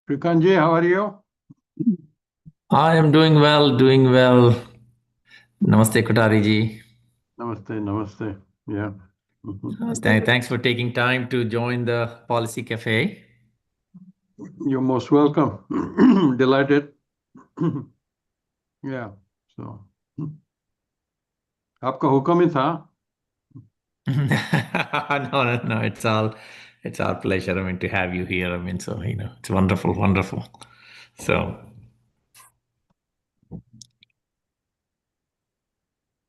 Srikanji, how are you? I am doing well, doing well. Namaste, Kotari ji. Namaste, namaste. Yeah. Mhm. Thanks for taking time to join the Policy Cafe. You're most welcome. Delighted. Yeah. So, आपका हुक्म ही था. No, it's our pleasure. I mean, to have you here. I mean, so it's wonderful, wonderful. So,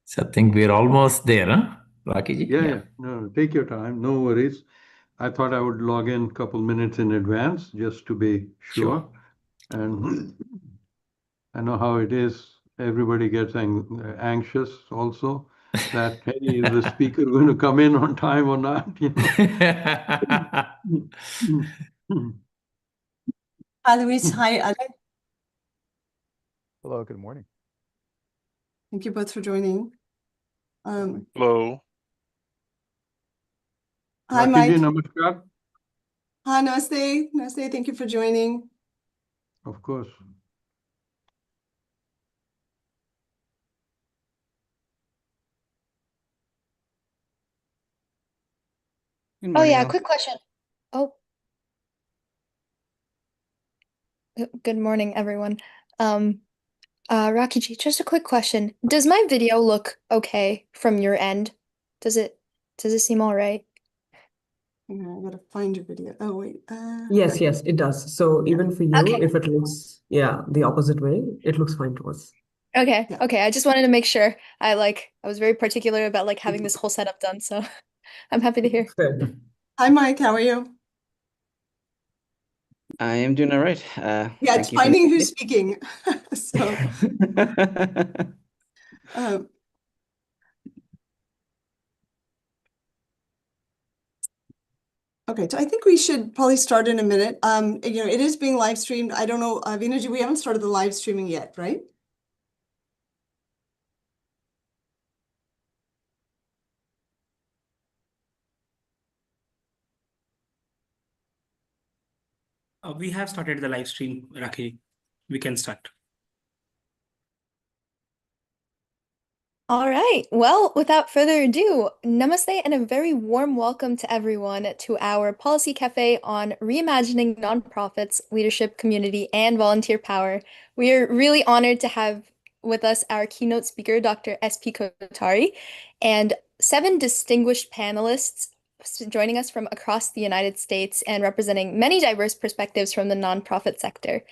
so I think we're almost there, huh, Rocky ji? Yeah, Yeah, yeah. No, take your time. No worries. I thought I would log in a couple minutes in advance just to be sure. sure. And I know how it is. Everybody gets anxious also that, hey, is the speaker going to come in on time or not? Hi, Luis. Hi, Alex. Hello, good morning. Thank you both for joining. Hello. Hi, Rakhi Mike. ji, namaskar. Hi, Namaste. Namaste. Thank you for joining. Of course. Good Oh morning, yeah, all. quick question. Oh, good morning, everyone. Rakichi, just a quick question. Does my video look okay from your end? Does it seem all right? Yeah, I gotta find your video. Oh, wait. Yes, yes, it does. So even for you, Okay. if it looks, the opposite way, it looks fine to us. Okay. Yeah. Okay. I just wanted to make sure. I was very particular about like having this whole setup done, so I'm happy to hear. Good. Hi, Mike. How are you? I am doing all right. Yeah, it's Thank you for finding the who's speaking. So, um, okay, so I think we should probably start in a minute. It is being live streamed. I don't know, Vinaji, we haven't started the live streaming yet, right? We have started the live stream, Rakhi. We can start. All right. Well, without further ado, namaste and a very warm welcome to everyone to our Policy Cafe on reimagining nonprofits, leadership, community, and volunteer power. We are really honored to have with us our keynote speaker, Dr. S.P. Kotari, and 7 distinguished panelists joining us from across the United States and representing many diverse perspectives from the nonprofit sector.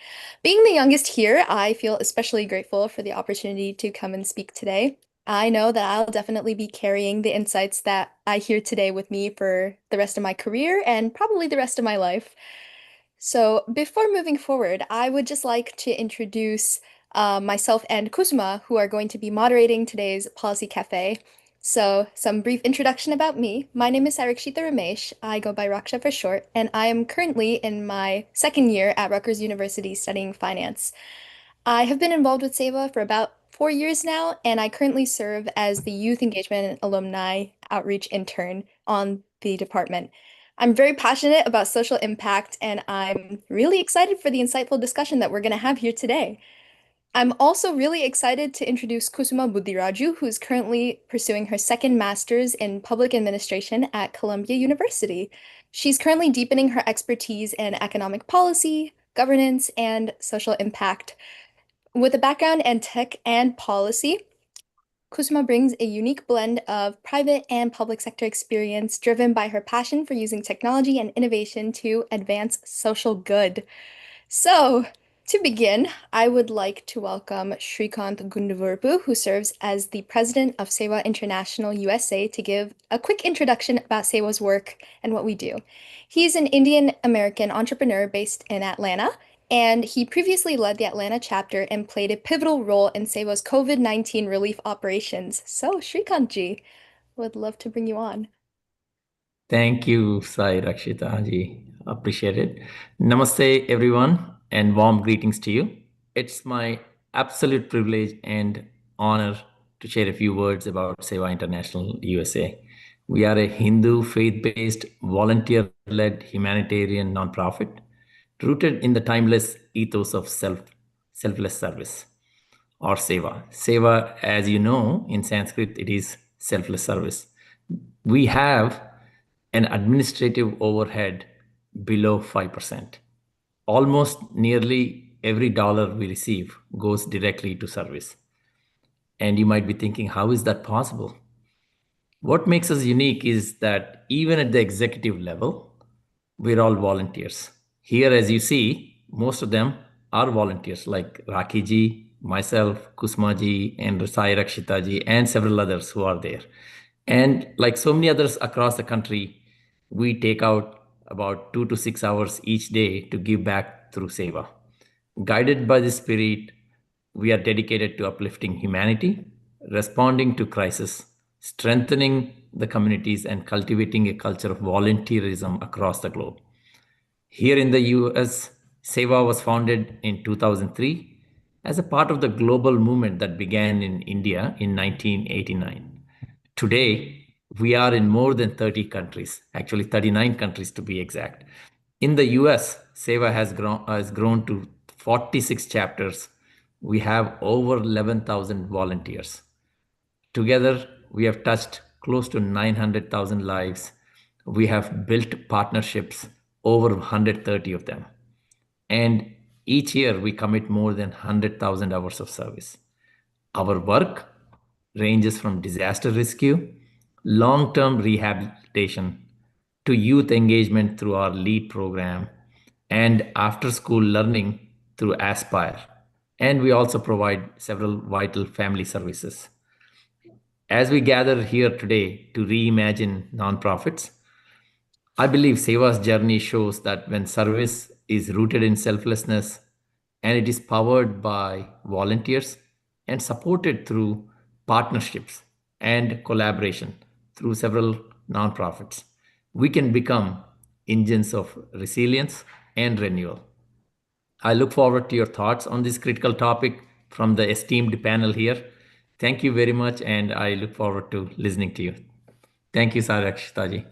Being the youngest here, I feel especially grateful for the opportunity to come and speak today. I know that I'll definitely be carrying the insights that I hear today with me for the rest of my career and probably the rest of my life. So, before moving forward, I would just like to introduce myself and Kusuma, who are going to be moderating today's Policy Cafe. So, some brief introduction about me. My name is Sarikshita Ramesh. I go by Raksha for short, and I am currently in my second year at Rutgers University studying finance. I have been involved with Sewa for about 4 years now, and I currently serve as the Youth Engagement and Alumni Outreach Intern on the department. I'm very passionate about social impact, and I'm really excited for the insightful discussion that we're going to have here today. I'm also really excited to introduce Kusuma Buddhiraju, who's currently pursuing her second master's in public administration at Columbia University. She's currently deepening her expertise in economic policy, governance, and social impact. With a background in tech and policy, Kusuma brings a unique blend of private and public sector experience driven by her passion for using technology and innovation to advance social good. So, to begin, I would like to welcome Shrikant Gundavurpu, who serves as the president of Sewa International USA, to give a quick introduction about Sewa's work and what we do. He's an Indian American entrepreneur based in Atlanta, and he previously led the Atlanta chapter and played a pivotal role in Sewa's COVID-19 relief operations. So, Shrikant ji, would love to bring you on. Thank you, Sai Rakshita ji. Appreciate it. Namaste, everyone, and warm greetings to you. It's my absolute privilege and honor to share a few words about Seva International USA. We are a Hindu faith based, volunteer led humanitarian nonprofit rooted in the timeless ethos of selfless service, or Sewa. Sewa, as you know, in Sanskrit, it is selfless service. We have an administrative overhead below 5%. Almost nearly every dollar we receive goes directly to service. And you might be thinking, how is that possible? What makes us unique is that even at the executive level, we're all volunteers. Here, as you see, most of them are volunteers, like Rakhi ji, myself, Kusma ji, and Sai Rakshita ji, and several others who are there. And like so many others across the country, we take out about 2 to 6 hours each day to give back through Seva. Guided by this spirit, we are dedicated to uplifting humanity, responding to crisis, strengthening the communities, and cultivating a culture of volunteerism across the globe. Here in the US, Seva was founded in 2003 as a part of the global movement that began in India in 1989. Today, we are in more than 30 countries, actually 39 countries to be exact. In the US, Seva has grown to 46 chapters. We have over 11,000 volunteers. Together, we have touched close to 900,000 lives. We have built partnerships, over 130 of them. And each year, we commit more than 100,000 hours of service. Our work ranges from disaster rescue, long-term rehabilitation, to youth engagement through our LEAD program, and after-school learning through Aspire. And we also provide several vital family services. As we gather here today to reimagine nonprofits, I believe Seva's journey shows that when service is rooted in selflessness and it is powered by volunteers and supported through partnerships and collaboration through several nonprofits, we can become engines of resilience and renewal. I look forward to your thoughts on this critical topic from the esteemed panel here. Thank you very much, and I look forward to listening to you. Thank you, Sarakshitaji.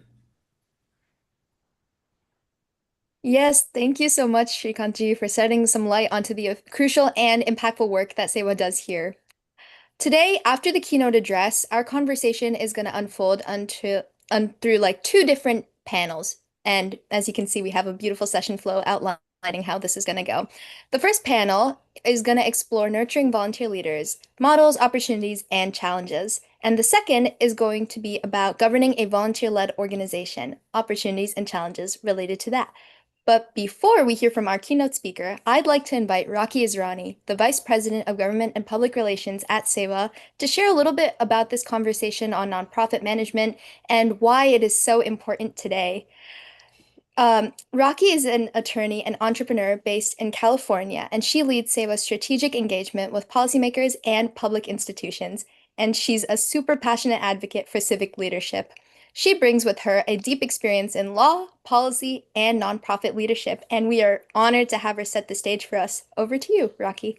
Yes, thank you so much, Shrikantji, for shedding some light onto the crucial and impactful work that Sewa does here. Today, after the keynote address, our conversation is going to unfold through like two different panels. And as you can see, we have a beautiful session flow outlining how this is going to go. The first panel is going to explore nurturing volunteer leaders, models, opportunities, and challenges. And the second is going to be about governing a volunteer-led organization, opportunities and challenges related to that. But before we hear from our keynote speaker, I'd like to invite Rakhi Israni, the Vice President of Government and Public Relations at Sewa, to share a little bit about this conversation on nonprofit management and why it is so important today. Rakhi is an attorney and entrepreneur based in California, and she leads Sewa's strategic engagement with policymakers and public institutions. And she's a super passionate advocate for civic leadership. She brings with her a deep experience in law, policy, and nonprofit leadership, and we are honored to have her set the stage for us. Over to you, Rakhi.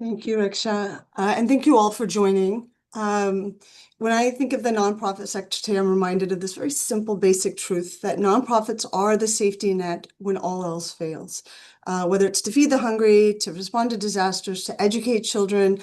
Thank you, Riksha, and thank you all for joining. When I think of the nonprofit sector today, I'm reminded of this very simple, basic truth that nonprofits are the safety net when all else fails. Whether it's to feed the hungry, to respond to disasters, to educate children,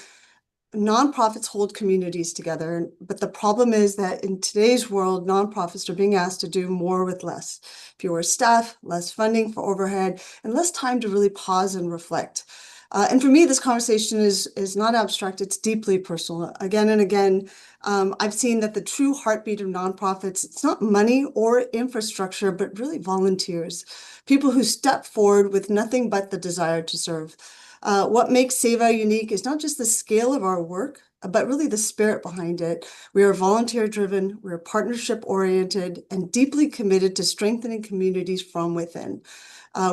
nonprofits hold communities together. But the problem is that in today's world, nonprofits are being asked to do more with less. Fewer staff, less funding for overhead, and less time to really pause and reflect. And for me, this conversation is not abstract, it's deeply personal. Again and again, I've seen that the true heartbeat of nonprofits, it's not money or infrastructure, but really volunteers, people who step forward with nothing but the desire to serve. What makes Sewa unique is not just the scale of our work, but really the spirit behind it. We are volunteer-driven, we're partnership-oriented, and deeply committed to strengthening communities from within.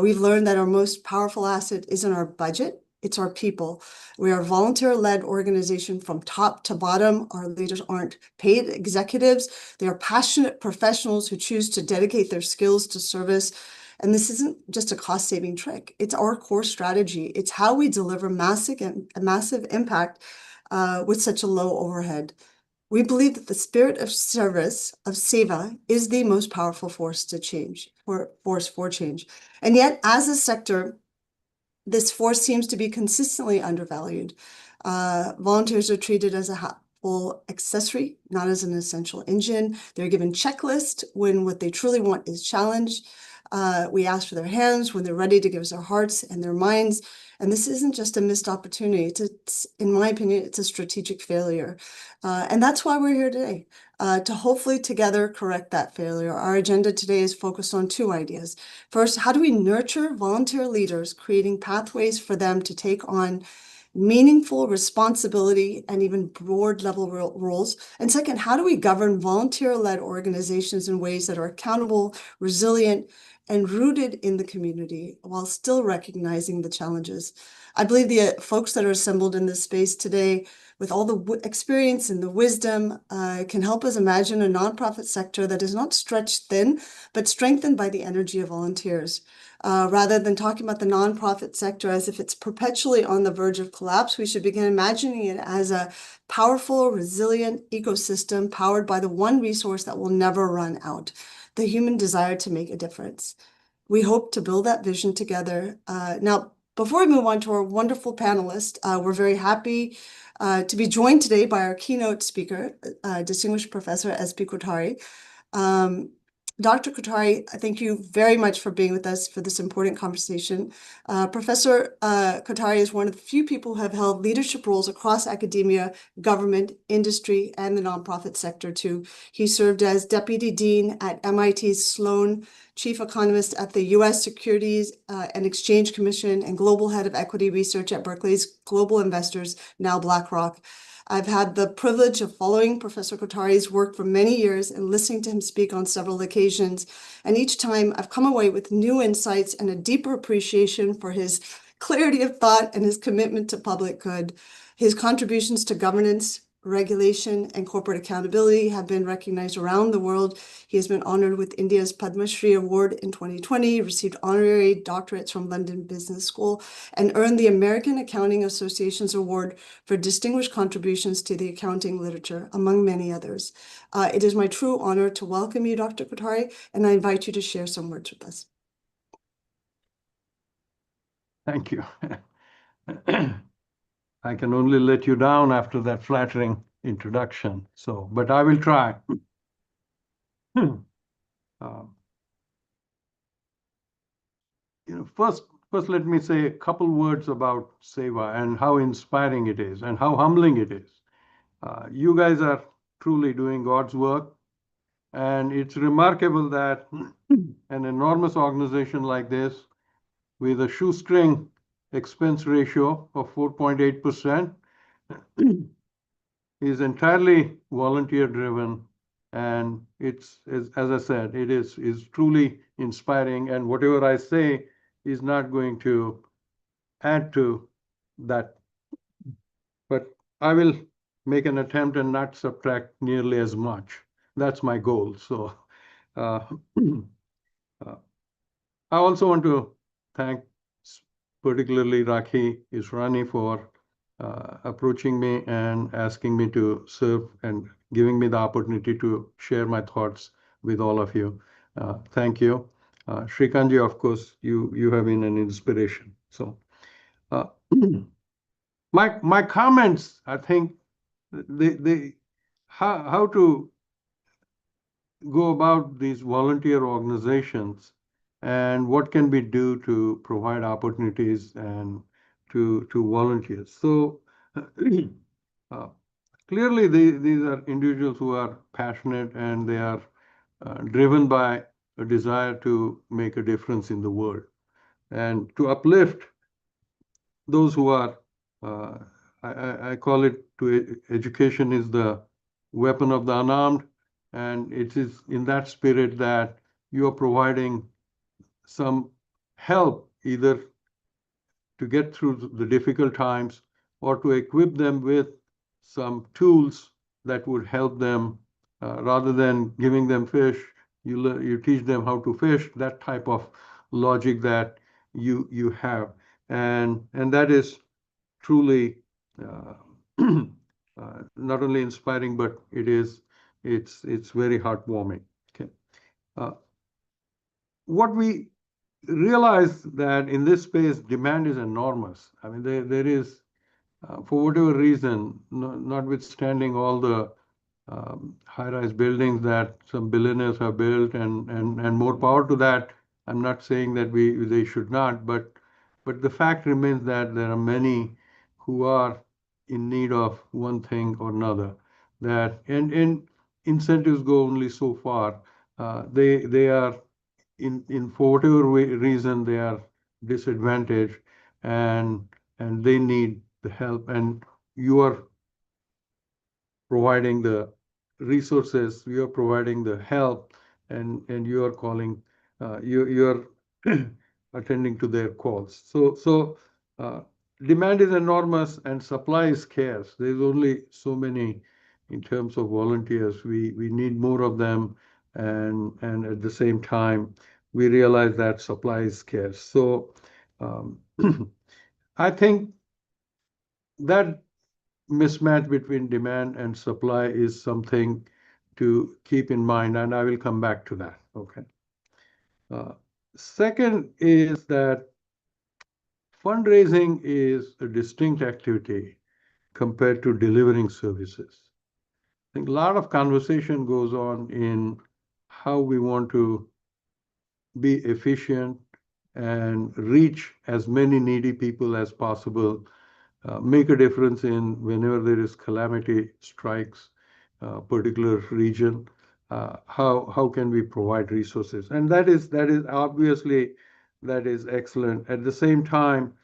We've learned that our most powerful asset isn't our budget, it's our people. We are a volunteer-led organization from top to bottom. Our leaders aren't paid executives. They are passionate professionals who choose to dedicate their skills to service. And this isn't just a cost-saving trick. It's our core strategy. It's how we deliver massive impact with such a low overhead. We believe that the spirit of service, of Sewa, is the most powerful force for change. And yet, as a sector, this force seems to be consistently undervalued. Volunteers are treated as a helpful accessory, not as an essential engine. They're given checklists when what they truly want is challenged. We ask for their hands when they're ready to give us their hearts and their minds. And this isn't just a missed opportunity. It's, in my opinion, it's a strategic failure. And that's why we're here today, to hopefully together correct that failure. Our agenda today is focused on two ideas. First, how do we nurture volunteer leaders, creating pathways for them to take on meaningful responsibility and even board level roles? And second, how do we govern volunteer-led organizations in ways that are accountable, resilient, and rooted in the community while still recognizing the challenges? I believe the folks that are assembled in this space today, with all the experience and the wisdom, can help us imagine a nonprofit sector that is not stretched thin, but strengthened by the energy of volunteers. Rather than talking about the nonprofit sector as if it's perpetually on the verge of collapse, we should begin imagining it as a powerful, resilient ecosystem powered by the one resource that will never run out, the human desire to make a difference. We hope to build that vision together. Now, before we move on to our wonderful panelists, we're very happy to be joined today by our keynote speaker, distinguished Professor S.P. Kothari. Dr. Kothari, thank you very much for being with us for this important conversation. Professor Kothari is one of the few people who have held leadership roles across academia, government, industry, and the nonprofit sector too. He served as Deputy Dean at MIT's Sloan, Chief Economist at the U.S. Securities and Exchange Commission, and Global Head of Equity Research at Berkeley's Global Investors, now BlackRock. I've had the privilege of following Professor Kothari's work for many years and listening to him speak on several occasions. And each time I've come away with new insights and a deeper appreciation for his clarity of thought and his commitment to public good. His contributions to governance, regulation, and corporate accountability have been recognized around the world. He has been honored with India's Padma Shri Award in 2020, received honorary doctorates from London Business School, and earned the American Accounting Association's Award for distinguished contributions to the accounting literature, among many others. It is my true honor to welcome you, Dr. Kothari, and I invite you to share some words with us. Thank you. I can only let you down after that flattering introduction. So, but I will try. First let me say a couple words about Sewa and how inspiring it is and how humbling it is. You guys are truly doing God's work, and it's remarkable that an enormous organization like this, with a shoestring expense ratio of 4.8%, is entirely volunteer driven, and it's, as I said, it is truly inspiring, and whatever I say is not going to add to that, but I will make an attempt and not subtract nearly as much. That's my goal. So I also want to thank particularly Rakhi Israni for approaching me and asking me to serve and giving me the opportunity to share my thoughts with all of you. Thank you. Srikanji, of course, you have been an inspiration. So my comments, I think, how to go about these volunteer organizations and what can we do to provide opportunities and to volunteers. So clearly these are individuals who are passionate and they are driven by a desire to make a difference in the world and to uplift those who are, I call it, education is the weapon of the unarmed, and it is in that spirit that you are providing some help either to get through the difficult times or to equip them with some tools that would help them, rather than giving them fish, you teach them how to fish, that type of logic that you have. And that is truly not only inspiring, but it's very heartwarming. Okay. What we realize that in this space, demand is enormous. I mean, there is, for whatever reason, notwithstanding all the high-rise buildings that some billionaires have built, and more power to that. I'm not saying that they should not, but the fact remains that there are many who are in need of one thing or another. That and incentives go only so far. They are in for whatever reason they are disadvantaged, and they need the help, and you are providing the resources, you are providing the help, and you are calling, you are attending to their calls. So demand is enormous and supply is scarce. There's only so many in terms of volunteers. We need more of them, and at the same time, we realize that supply is scarce. So um, I think that mismatch between demand and supply is something to keep in mind, and I will come back to that. Okay. Uh, Second is that fundraising is a distinct activity compared to delivering services. I think a lot of conversation goes on in how we want to be efficient and reach as many needy people as possible, make a difference in whenever there is calamity strikes a particular region. How can we provide resources? And that is obviously that is excellent. At the same time,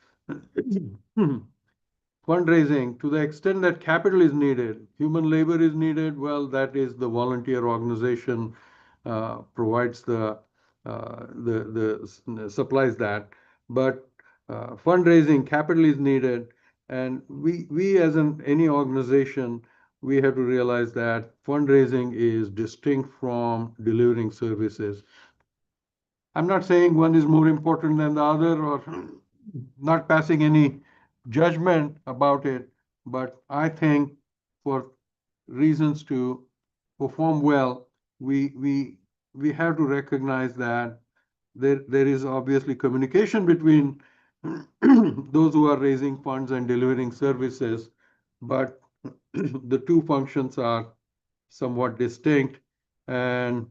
fundraising, to the extent that capital is needed, human labor is needed, well, that is the volunteer organization provides the supplies that. But fundraising, capital is needed, and we as any organization, we have to realize that fundraising is distinct from delivering services. I'm not saying one is more important than the other, or not passing any judgment about it, but I think for reasons to perform well, we have to recognize that there is obviously communication between those who are raising funds and delivering services, but the two functions are somewhat distinct. And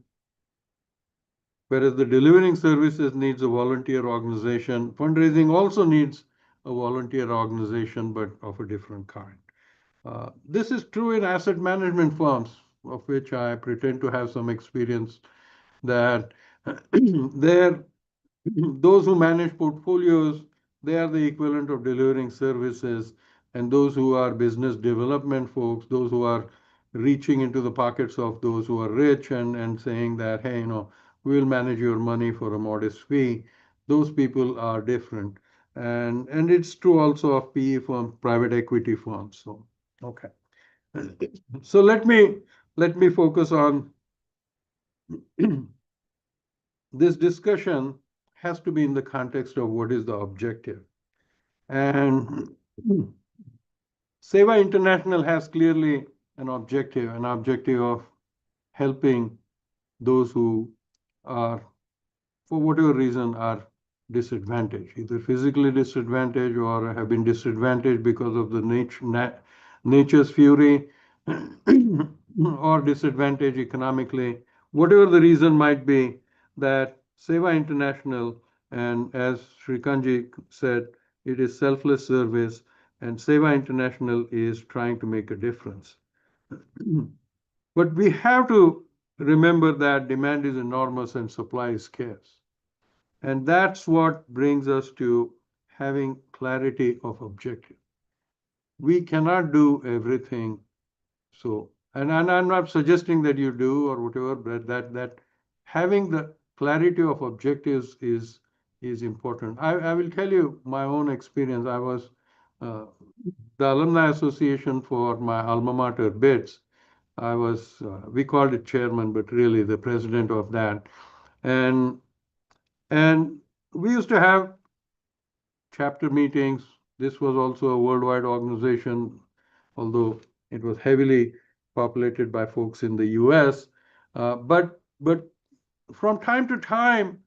whereas the delivering services needs a volunteer organization, fundraising also needs a volunteer organization, but of a different kind. This is true in asset management firms, of which I pretend to have some experience, that those who manage portfolios, they are the equivalent of delivering services, and those who are business development folks, those who are reaching into the pockets of those who are rich and saying that, hey, we'll manage your money for a modest fee, those people are different. And it's true also of PE firms, private equity firms. So, okay. So let me focus on this discussion has to be in the context of what is the objective. And Sewa International has clearly an objective of helping those who are, for whatever reason, are disadvantaged, either physically disadvantaged or have been disadvantaged because of the nature's fury, or disadvantaged economically, whatever the reason might be, that Seva International, and as Srikanji said, it is selfless service, and Seva International is trying to make a difference. But we have to remember that demand is enormous and supply is scarce. And that's what brings us to having clarity of objective. We cannot do everything. So, and I'm not suggesting that you do or whatever, but that having the clarity of objectives is important. I will tell you my own experience. I was the Alumni Association for my alma mater, BITS. I was, we called it chairman, but really the president of that. And we used to have chapter meetings. This was also a worldwide organization, although It was heavily populated by folks in the US. But from time to time,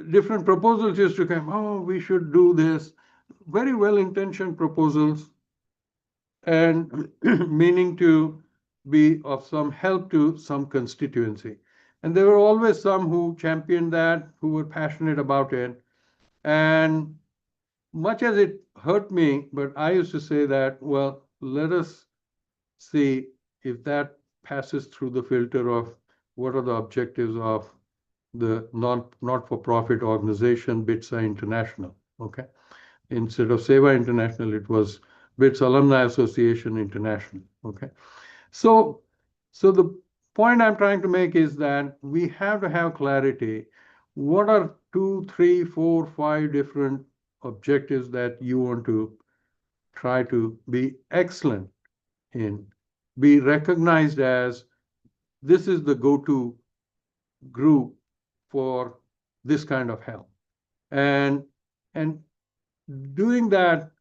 different proposals used to come. Oh, we should do this. Very well-intentioned proposals, and meaning to be of some help to some constituency. And there were always some who championed that, who were passionate about it. And much as it hurt me, but I used to say that, well, let us see if that passes through the filter of what are the objectives of the not-for-profit organization BITSA International. Okay, instead of Sewa International, it was BITS Alumni Association International. Okay, so the point I'm trying to make is that we have to have clarity. What are 2, 3, 4, 5 different objectives that you want to try to be excellent in, be recognized as this is the go-to group for this kind of help. And doing that,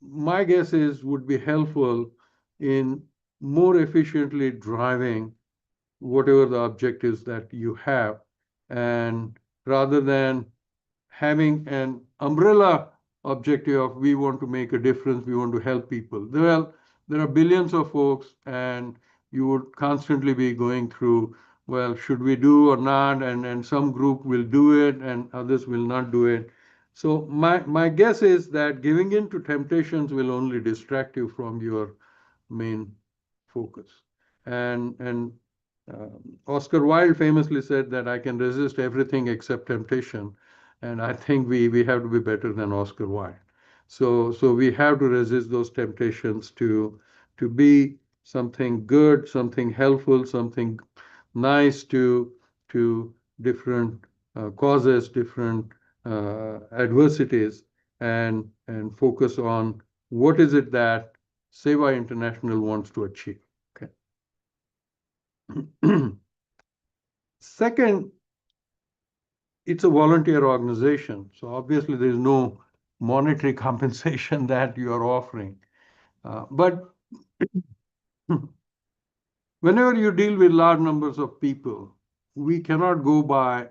my guess is, would be helpful in more efficiently driving whatever the objectives that you have, and rather than having an umbrella objective of we want to make a difference, we want to help people. Well, there are billions of folks, and you would constantly be going through, well, should we do or not? And some group will do it and others will not do it. So my guess is that giving in to temptations will only distract you from your main focus. And Oscar Wilde famously said that I can resist everything except temptation. And I think we have to be better than Oscar Wilde. So we have to resist those temptations to be something good, something helpful, something nice to different causes, different adversities, and focus on what is it that Sewa International wants to achieve. Okay. Second, it's a volunteer organization, so obviously there is no monetary compensation that you are offering. But whenever you deal with large numbers of people, we cannot go by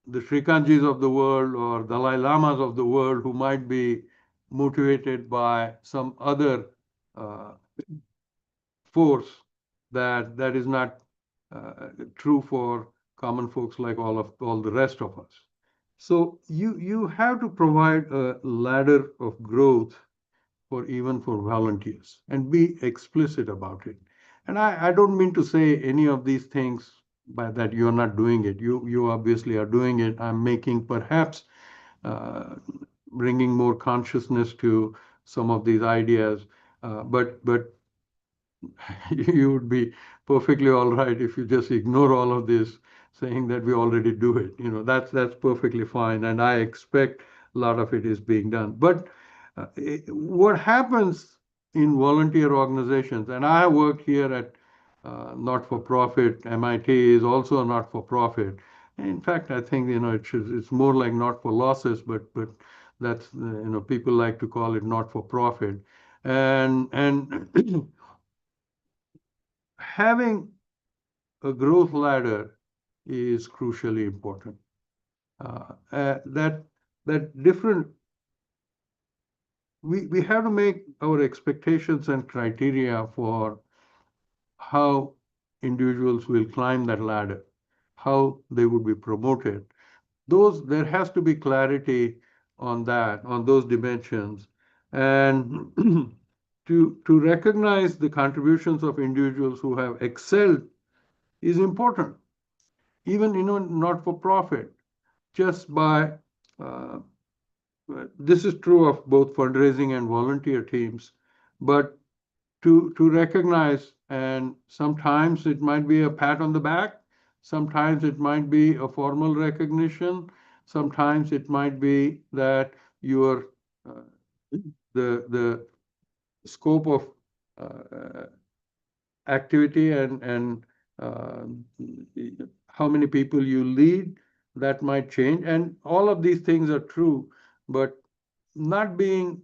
the Srikanjis of the world or Dalai Lamas of the world who might be motivated by some other force that is not true for common folks like all the rest of us. So you have to provide a ladder of growth for even for volunteers and be explicit about it. And I don't mean to say any of these things by that you're not doing it. You obviously are doing it. I'm making perhaps bringing more consciousness to some of these ideas, but you would be perfectly all right if you just ignore all of this, saying that we already do it. That's perfectly fine, and I expect a lot of it is being done. But what happens in volunteer organizations, and I work here at not-for-profit. MIT is also a not-for-profit. In fact, I think it's more like not-for-losses, but that's people like to call it not-for-profit, and having a growth ladder is crucially important. We have to make our expectations and criteria for how individuals will climb that ladder, how they would be promoted. There has to be clarity on that, on those dimensions, and to recognize the contributions of individuals who have excelled is important. Even not for profit, just by this is true of both fundraising and volunteer teams, but to recognize, and sometimes it might be a pat on the back, sometimes it might be a formal recognition, sometimes it might be that your the scope of activity and how many people you lead, that might change. And all of these things are true, but not being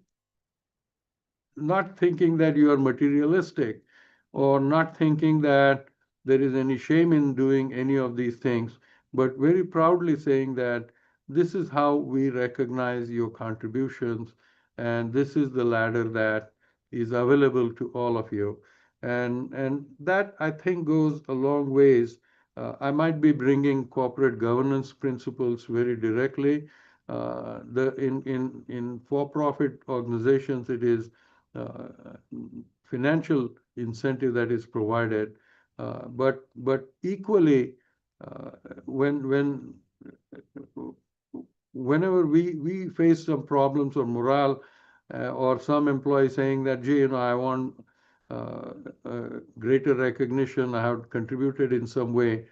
not thinking that you are materialistic or not thinking that there is any shame in doing any of these things, but very proudly saying that this is how we recognize your contributions, and this is the ladder that is available to all of you. And that, I think, goes a long ways. I might be bringing corporate governance principles very directly. In for-profit organizations, it is uh, financial incentive that is provided, but equally, uh, when whenever we face some problems or morale, or some employee saying that, gee, I want uh, greater recognition, I have contributed in some way,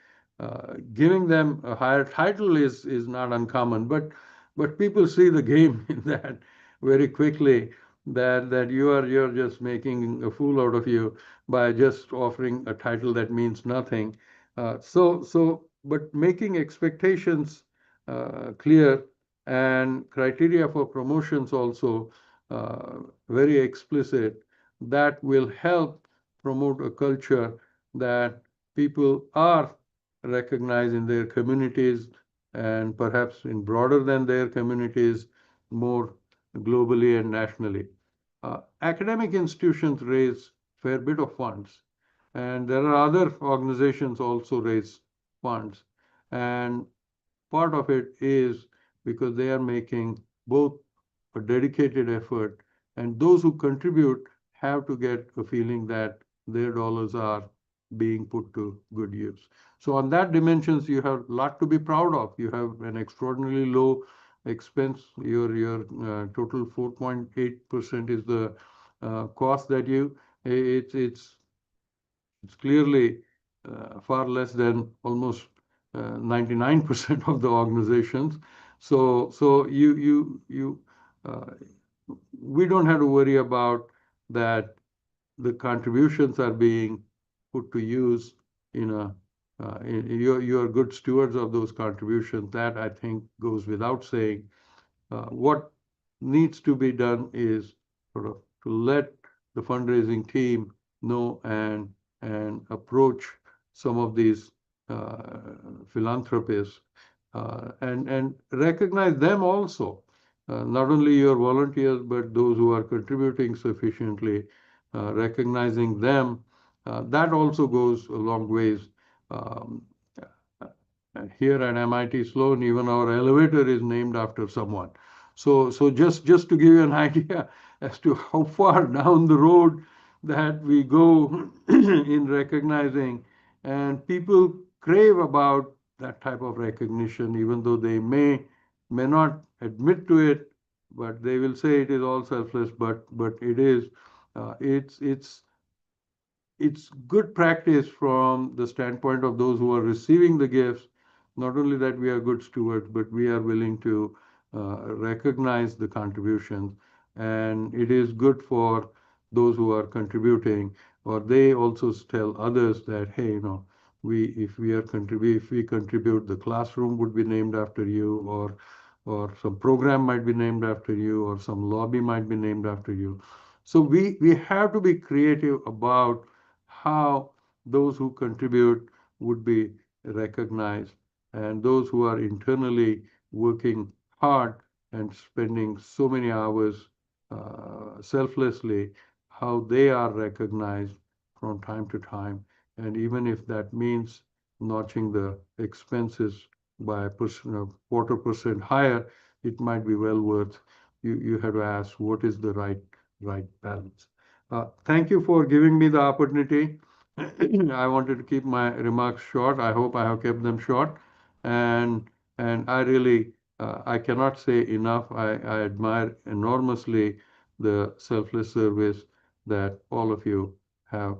giving them a higher title is not uncommon, but people see the game in that very quickly, that you're just making a fool out of you by just offering a title that means nothing. But making expectations clear, and criteria for promotions also very explicit, that will help promote a culture that people are recognized in their communities, and perhaps in broader than their communities, more globally and nationally. Academic institutions raise fair bit of funds, and there are other organizations also raise funds, and part of it is because they are making both a dedicated effort, and those who contribute have to get a feeling that their dollars are being put to good use. So on that dimensions, you have a lot to be proud of. You have an extraordinarily low expense. Your total 4.8% is the cost that you. It's clearly far less than almost 99% of the organizations. So uh, we don't have to worry about that the contributions are being put to use in a you're good stewards of those contributions. That, I think, goes without saying. What needs to be done is sort of to let the fundraising team know and approach some of these philanthropists, and recognize them also, not only your volunteers, but those who are contributing sufficiently, recognizing them. That also goes a long ways. Um, Here at MIT Sloan, even our elevator is named after someone. So just to give you an idea as to how far down the road that we go in recognizing, and people crave about that type of recognition, even though they may not admit to it, but they will say it is all selfless, but it is. It's good practice from the standpoint of those who are receiving the gifts, not only that we are good stewards, but we are willing to recognize the contributions. And it is good for those who are contributing, or they also tell others that, hey, if we contribute, the classroom would be named after you, or some program might be named after you, or some lobby might be named after you. So we have to be creative about how those who contribute would be recognized, and those who are internally working hard and spending so many hours selflessly, how they are recognized from time to time. And even if that means notching the expenses by a quarter percent higher, it might be well worth. You have to ask what is the right balance. Thank you for giving me the opportunity. I wanted to keep my remarks short. I hope I have kept them short. And I really, I cannot say enough. I admire enormously the selfless service that all of you have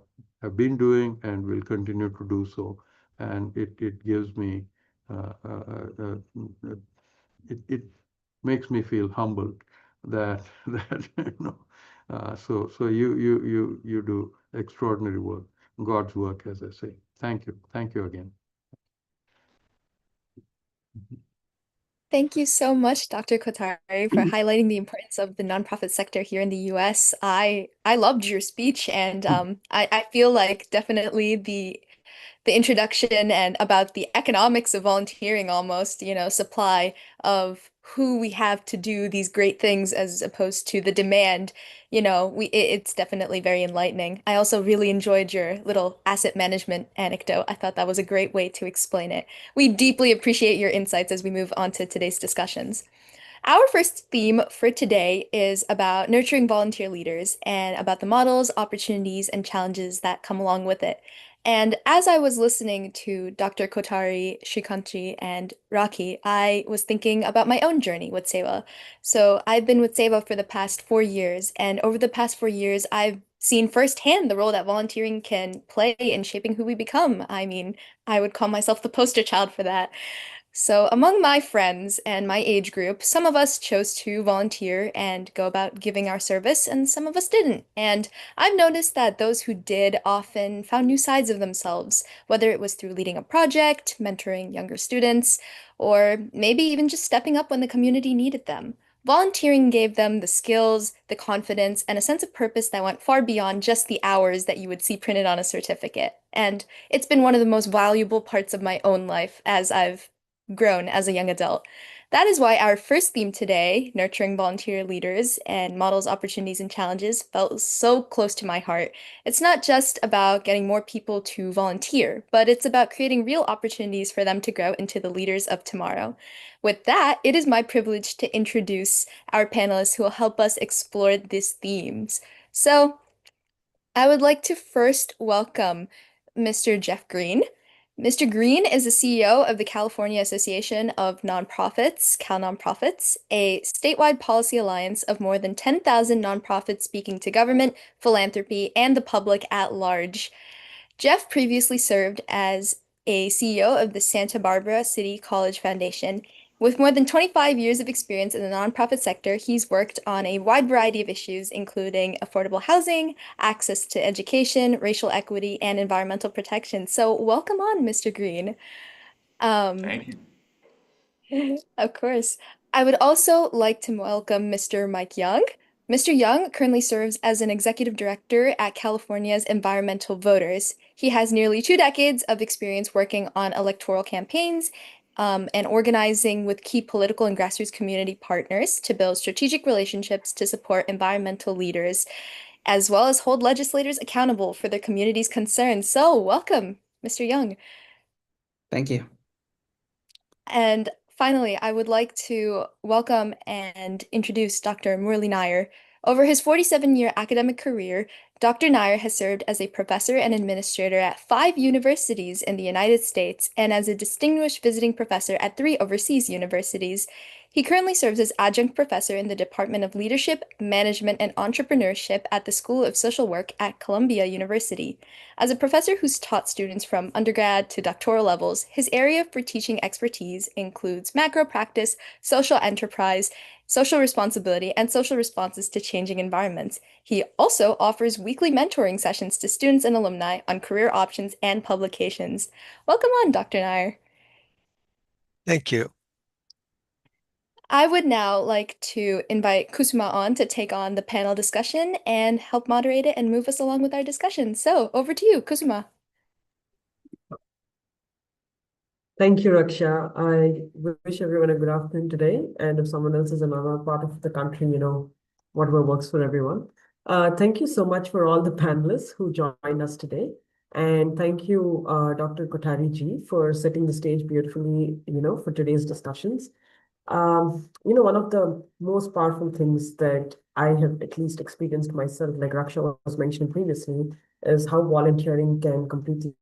been doing and will continue to do so. And it gives me, uh, uh, uh, uh, it makes me feel humbled that so you do extraordinary work, God's work, as I say. Thank you again. Thank you so much, Dr. Kotari, for highlighting the importance of the nonprofit sector here in the US. I loved your speech, and I feel like definitely the introduction and about the economics of volunteering almost, supply of who we have to do these great things as opposed to the demand, it's definitely very enlightening. I also really enjoyed your little asset management anecdote. I thought that was a great way to explain it. We deeply appreciate your insights as we move on to today's discussions. Our first theme for today is about nurturing volunteer leaders and about the models, opportunities, and challenges that come along with it. And as I was listening to Dr. Kotari, Srikanti, and Raki, I was thinking about my own journey with Sewa. So I've been with Sewa for the past 4 years, and over the past 4 years, I've seen firsthand the role that volunteering can play in shaping who we become. I mean, I would call myself the poster child for that. So, among my friends and my age group, some of us chose to volunteer and go about giving our service, and some of us didn't. And I've noticed that those who did often found new sides of themselves, whether it was through leading a project, mentoring younger students, or maybe even just stepping up when the community needed them. Volunteering gave them the skills, the confidence, and a sense of purpose that went far beyond just the hours that you would see printed on a certificate. And it's been one of the most valuable parts of my own life as I've grown as a young adult. That is why our first theme today, nurturing volunteer leaders and models, opportunities, and challenges, felt so close to my heart. It's not just about getting more people to volunteer, but it's about creating real opportunities for them to grow into the leaders of tomorrow. With that, it is my privilege to introduce our panelists who will help us explore these themes. So, I would like to first welcome Mr. Jeff Green. Mr. Green is the CEO of the California Association of Nonprofits, Cal Nonprofits, a statewide policy alliance of more than 10,000 nonprofits speaking to government, philanthropy, and the public at large. Jeff previously served as a CEO of the Santa Barbara City College Foundation. With more than 25 years of experience in the nonprofit sector, he's worked on a wide variety of issues, including affordable housing, access to education, racial equity, and environmental protection. So, welcome on, Mr. Green. Thank you. Of course. I would also like to welcome Mr. Mike Young. Mr. Young currently serves as an executive director at California's Environmental Voters. He has nearly 2 decades of experience working on electoral campaigns, and organizing with key political and grassroots community partners to build strategic relationships to support environmental leaders, as well as hold legislators accountable for their community's concerns. So, welcome, Mr. Young. Thank you. And finally, I would like to welcome and introduce Dr. Murli Nair. Over his 47-year academic career, Dr. Nair has served as a professor and administrator at 5 universities in the United States and as a distinguished visiting professor at 3 overseas universities. He currently serves as adjunct professor in the Department of Leadership, Management, and Entrepreneurship at the School of Social Work at Columbia University. As a professor who's taught students from undergrad to doctoral levels, his area for teaching expertise includes macro practice, social enterprise, social responsibility, and social responses to changing environments. He also offers weekly mentoring sessions to students and alumni on career options and publications. Welcome on, Dr. Nair. Thank you. I would now like to invite Kusuma on to take on the panel discussion and help moderate it and move us along with our discussion. So over to you, Kusuma. Thank you, Raksha. I wish everyone a good afternoon today. And if someone else is in another part of the country, whatever works for everyone. Thank you so much for all the panelists who joined us today. And thank you, Dr. Kotari ji, for setting the stage beautifully, for today's discussions. One of the most powerful things that I have at least experienced myself, like Raksha was mentioning previously, is how volunteering can completely,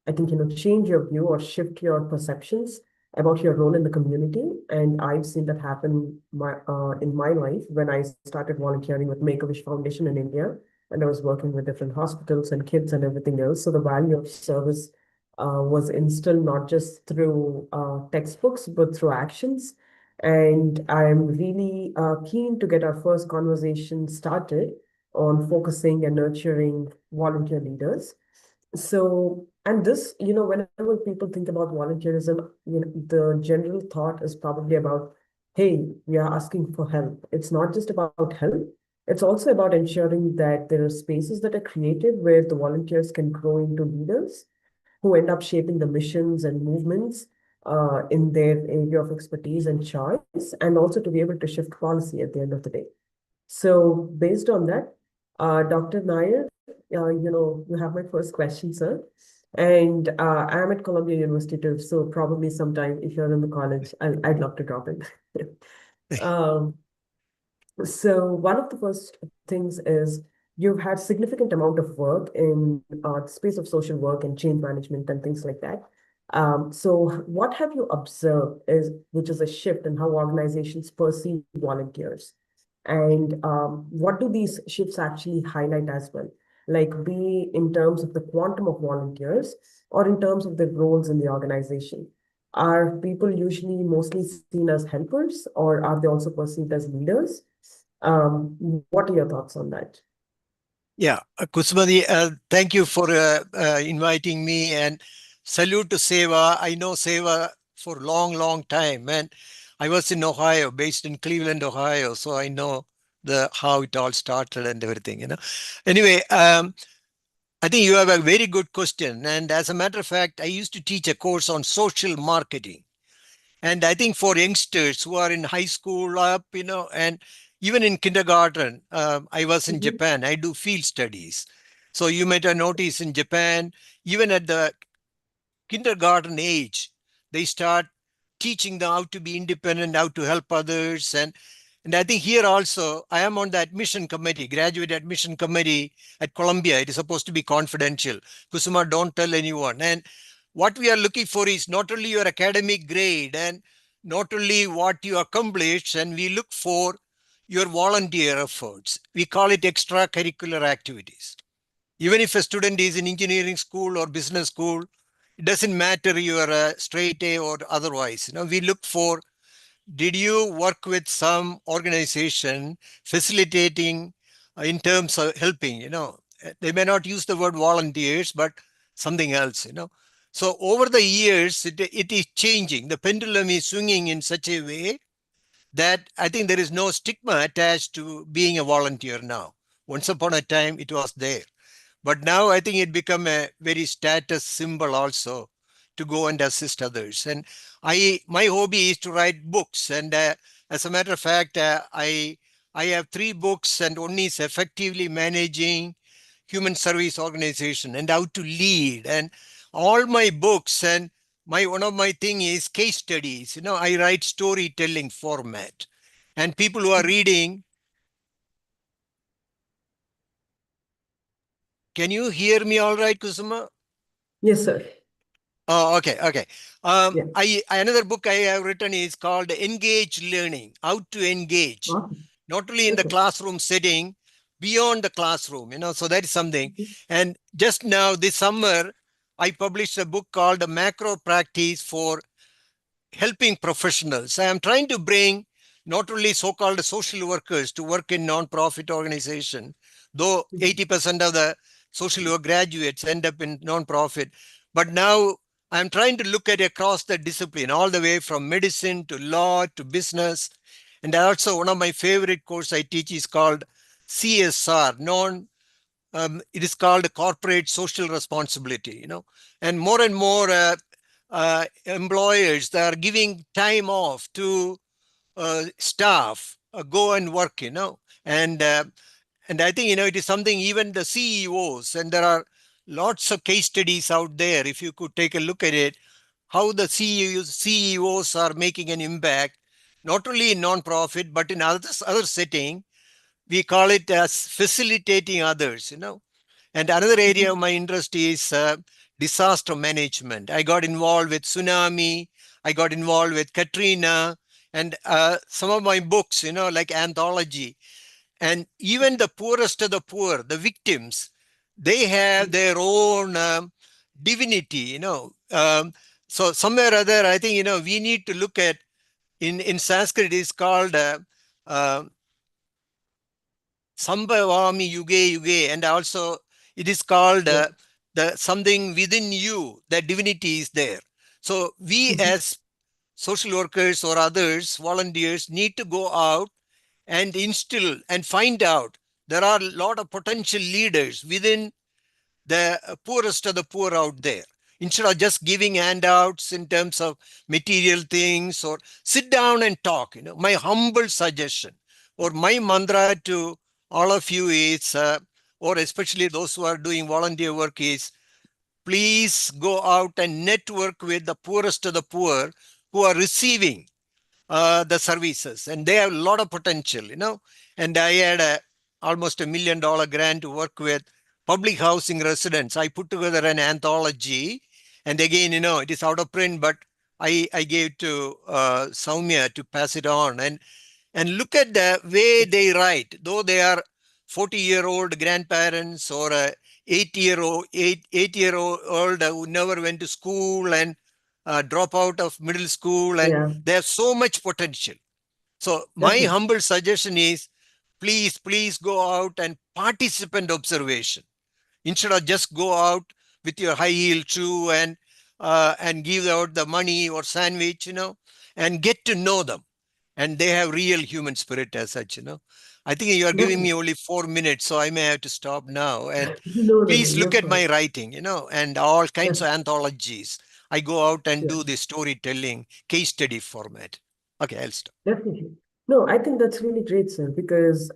I think, change your view or shift your perceptions about your role in the community. And I've seen that happen in my life when I started volunteering with Make-A-Wish Foundation in India, and I was working with different hospitals and kids and everything else. So the value of service was instilled not just through textbooks, but through actions. And I'm really keen to get our first conversation started on focusing and nurturing volunteer leaders. So, and this, whenever people think about volunteerism, the general thought is probably about, hey, we are asking for help. It's not just about help. It's also about ensuring that there are spaces that are created where the volunteers can grow into leaders who end up shaping the missions and movements in their area of expertise and choice, and also to be able to shift policy at the end of the day. So based on that, Dr. Nair, you have my first question, sir. And I'm at Columbia University too, so probably sometime if you're in the college, I'd love to drop in. um, so one of the first things is you've had significant amount of work in the space of social work and change management and things like that. So what have you observed which is a shift in how organizations perceive volunteers? And what do these shifts actually highlight as well? Like be in terms of the quantum of volunteers or in terms of the roles in the organization. Are people usually mostly seen as helpers or are they also perceived as leaders? What are your thoughts on that? Yeah, Kusmati, thank you for inviting me, and salute to Sewa. I know Sewa for a long, long time, and I was in Ohio, based in Cleveland, Ohio, so I know how it all started and everything. Anyway, I think you have a very good question, and as a matter of fact, I used to teach a course on social marketing. And I think for youngsters who are in high school up, and even in kindergarten, I was in Japan, I do field studies. So you might have noticed in Japan, even at the kindergarten age, they start teaching them how to be independent, how to help others. And I think here also, I am on the admission committee, graduate admission committee at Columbia. It is supposed to be confidential. Kusuma, don't tell anyone. And what we are looking for is not only your academic grade and not only what you accomplished, and we look for your volunteer efforts. We call it extracurricular activities. Even if a student is in engineering school or business school, it doesn't matter you are a straight A or otherwise. We look for, did you work with some organization facilitating in terms of helping? They may not use the word volunteers, but something else. So over the years, it is changing. The pendulum is swinging in such a way that I think there is no stigma attached to being a volunteer now. Once upon a time, it was there. But now I think it become a very status symbol also to go and assist others. And my hobby is to write books. And as a matter of fact, I have 3 books, and one is effectively managing human service organization and how to lead. And all my books and one of my thing is case studies. I write storytelling format, and people who are reading. Can you hear me all right, Kusuma? Yes, sir. Oh, okay, okay. Yeah. Another book I have written is called Engage Learning, how to engage, Awesome. not only in the Okay. classroom setting, beyond the classroom, so that is something. And just now, this summer, I published a book called The Macro Practice for Helping Professionals. I am trying to bring not only so-called social workers to work in non-profit organization, though 80% of the social work graduates end up in non-profit. But now I'm trying to look at across the discipline, all the way from medicine to law to business. And also one of my favorite course I teach is called CSR, it is called corporate social responsibility, and more employers that are giving time off to staff go and work, and I think, it is something even the CEOs, and there are lots of case studies out there. If you could take a look at it, how the CEOs are making an impact, not only in non-profit, but in other setting. We call it as facilitating others. And another area of my interest is disaster management. I got involved with tsunami. I got involved with Katrina, and some of my books, like anthology. And even the poorest of the poor, the victims, they have their own divinity. So somewhere or other, I think, we need to look at, in Sanskrit, it's called uh, Sambhavami Yuge Yuge, and also it is called something within you, the divinity is there. So we as social workers or others, volunteers, need to go out and instill and find out there are a lot of potential leaders within the poorest of the poor out there. Instead of just giving handouts in terms of material things, or sit down and talk. My humble suggestion or my mantra to all of you is, or especially those who are doing volunteer work, is please go out and network with the poorest of the poor who are receiving the services, and they have a lot of potential, And I had almost $1 million grant to work with public housing residents. I put together an anthology, and again, it is out of print, but I gave to Soumya to pass it on, and look at the way they write, though they are 40-year-old grandparents or a 8-year-old who never went to school and drop out of middle school, and Yeah, they have so much potential. So my definitely. humble suggestion is, please go out and participant observation. Instead of just go out with your high heel shoe and give out the money or sandwich, and get to know them. And they have real human spirit as such, I think you are giving me Definitely. only 4 minutes, so I may have to stop now. And No, no, no, please look you're at fine. my writing, and all kinds of Definitely. anthologies. I go out and Yeah. do the storytelling case study format. Okay, I'll stop. Definitely. No, I think that's really great, sir, because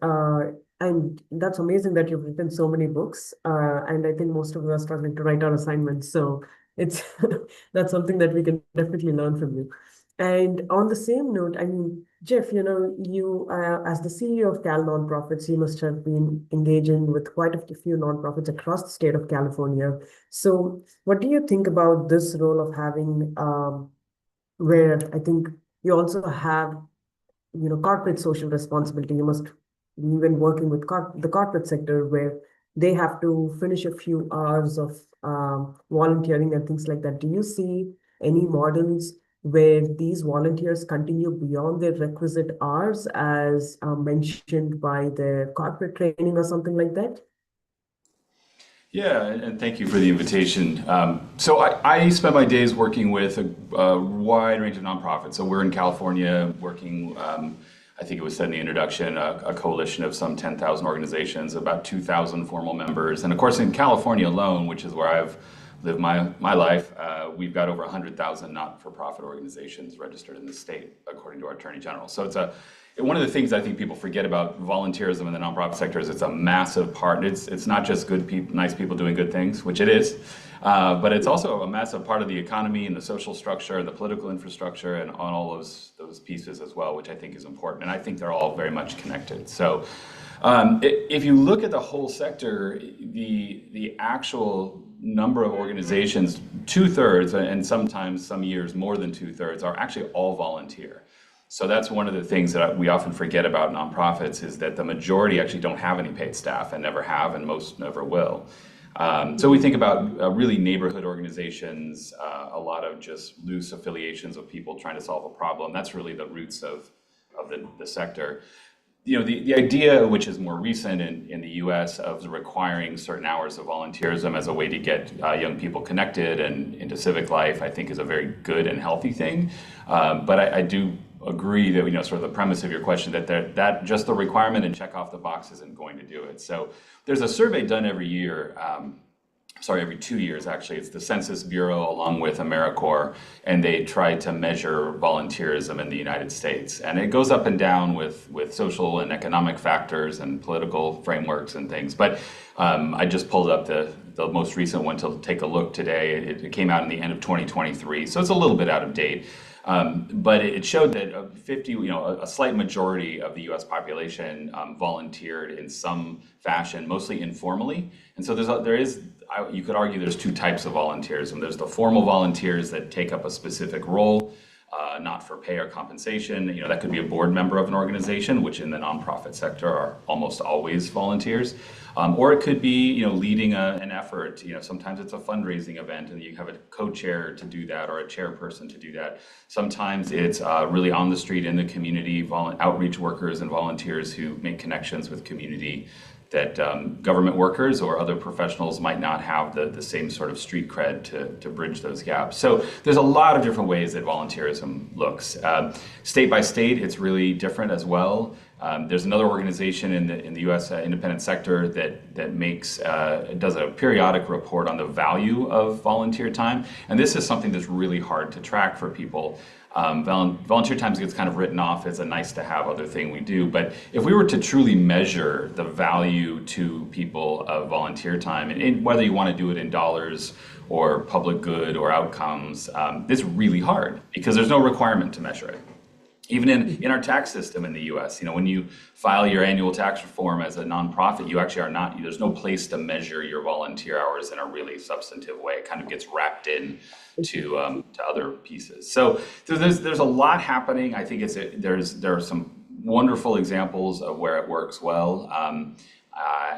and that's amazing that you've written so many books. And I think most of us are struggling to write our assignments. So it's that's something that we can definitely learn from you. And on the same note, I mean, Jeff, you as the CEO of Cal Nonprofits, you must have been engaging with quite a few nonprofits across the state of California. So what do you think about this role of having where I think you also have corporate social responsibility. You must be even working with the corporate sector where they have to finish a few hours of volunteering and things like that. Do you see any models where these volunteers continue beyond their requisite hours as mentioned by the corporate training or something like that? Yeah, and thank you for the invitation. So I spend my days working with a wide range of nonprofits. So we're in California working, I think it was said in the introduction, a coalition of some 10,000 organizations, about 2,000 formal members. And of course, in California alone, which is where I've lived my life, we've got over 100,000 not-for-profit organizations registered in the state, according to our Attorney General. So one of the things I think people forget about volunteerism in the nonprofit sector is it's a massive part. It's not just good people, nice people doing good things, which it is, but it's also a massive part of the economy and the social structure, the political infrastructure, and on all those pieces as well, which I think is important. And I think they're all very much connected. So if you look at the whole sector, the actual number of organizations, 2/3, and sometimes some years more than 2/3, are actually all volunteer. So that's one of the things that we often forget about nonprofits, is that the majority actually don't have any paid staff and never have, and most never will. So we think about really neighborhood organizations, a lot of just loose affiliations of people trying to solve a problem. That's really the roots of the sector. The idea, which is more recent in the US, of requiring certain hours of volunteerism as a way to get young people connected and into civic life, I think is a very good and healthy thing. But I do agree that, sort of the premise of your question, that just the requirement and check off the box isn't going to do it. So there's a survey done every year, every 2 years actually. It's the Census Bureau along with AmeriCorps, and they try to measure volunteerism in the United States. And it goes up and down with social and economic factors and political frameworks and things. But I just pulled up the most recent one to take a look today. It came out in the end of 2023, so it's a little bit out of date. But it showed that a slight majority of the U.S. population volunteered in some fashion, mostly informally. And so you could argue there's two types of volunteerism. There's the formal volunteers that take up a specific role, not for pay or compensation. That could be a board member of an organization, which in the nonprofit sector are almost always volunteers. Or it could be, leading an effort. Sometimes it's a fundraising event and you have a co-chair to do that or a chairperson to do that. Sometimes it's really on the street in the community, outreach workers and volunteers who make connections with community government workers or other professionals might not have the same sort of street cred to bridge those gaps. So there's a lot of different ways that volunteerism looks. State by state, it's really different as well. There's another organization in the U.S. Independent sector that does a periodic report on the value of volunteer time, and this is something that's really hard to track for people. Volunteer time gets kind of written off as a nice to have other thing we do, but if we were to truly measure the value to people of volunteer time, and whether you want to do it in dollars or public good or outcomes, it's really hard because there's no requirement to measure it. Even in our tax system in the US, when you file your annual tax reform as a nonprofit, you actually are not, there's no place to measure your volunteer hours in a really substantive way. It kind of gets wrapped in to other pieces. So there's a lot happening. I think there are some wonderful examples of where it works well.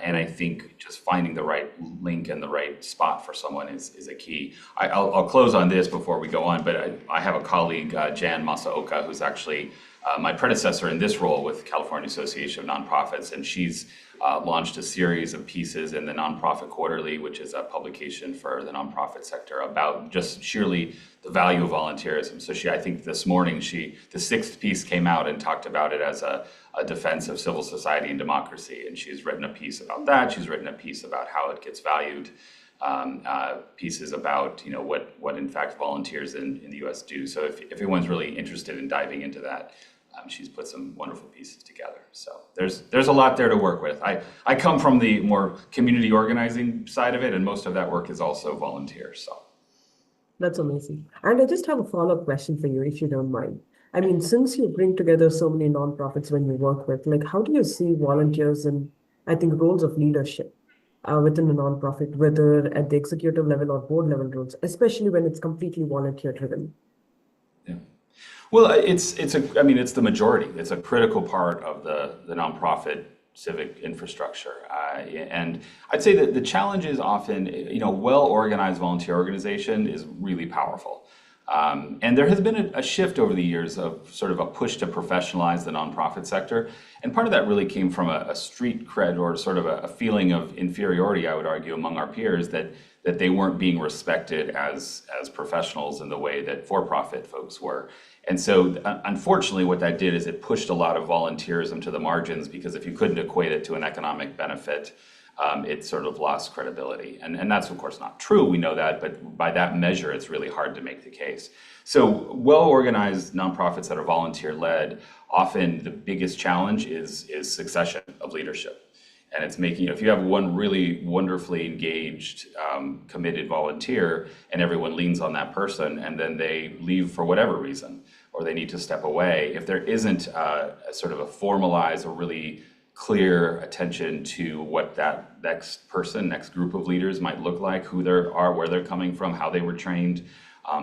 And I think just finding the right link and the right spot for someone is a key. I'll close on this before we go on, but I have a colleague, Jan Masaoka, who's actually my predecessor in this role with California Association of Nonprofits, and she's launched a series of pieces in the Nonprofit Quarterly, which is a publication for the nonprofit sector, about just sheerly the value of volunteerism. So I think this morning, the 6th piece came out and talked about it as a defense of civil society and democracy. And she's written a piece about that. She's written a piece about how it gets valued, pieces about what in fact volunteers in the US do. So if anyone's really interested in diving into that, she's put some wonderful pieces together. So there's a lot there to work with. I come from the more community organizing side of it, and most of that work is also volunteer. So That's amazing. And I just have a follow-up question for you, if you don't mind. I mean, since you bring together so many nonprofits when you work with, how do you see volunteers in, I think, roles of leadership within a nonprofit, whether at the executive level or board level roles, especially when it's completely volunteer driven? Yeah. Well, it's the majority. It's a critical part of the nonprofit civic infrastructure. And I'd say that the challenge is often, well-organized volunteer organization is really powerful. And there has been a shift over the years of sort of a push to professionalize the nonprofit sector. And part of that really came from a street cred or sort of a feeling of inferiority, I would argue, among our peers that they weren't being respected as professionals in the way that for-profit folks were. And so, unfortunately, what that did is it pushed a lot of volunteerism to the margins, because if you couldn't equate it to an economic benefit, it sort of lost credibility. And that's, of course, not true. We know that. But by that measure, it's really hard to make the case. So well-organized nonprofits that are volunteer-led, often the biggest challenge is succession of leadership. And it's making, if you have one really wonderfully engaged, committed volunteer, and everyone leans on that person, and then they leave for whatever reason, or they need to step away, if there isn't a sort of a formalized or really clear attention to what that next group of leaders might look like, who they are, where they're coming from, how they were trained,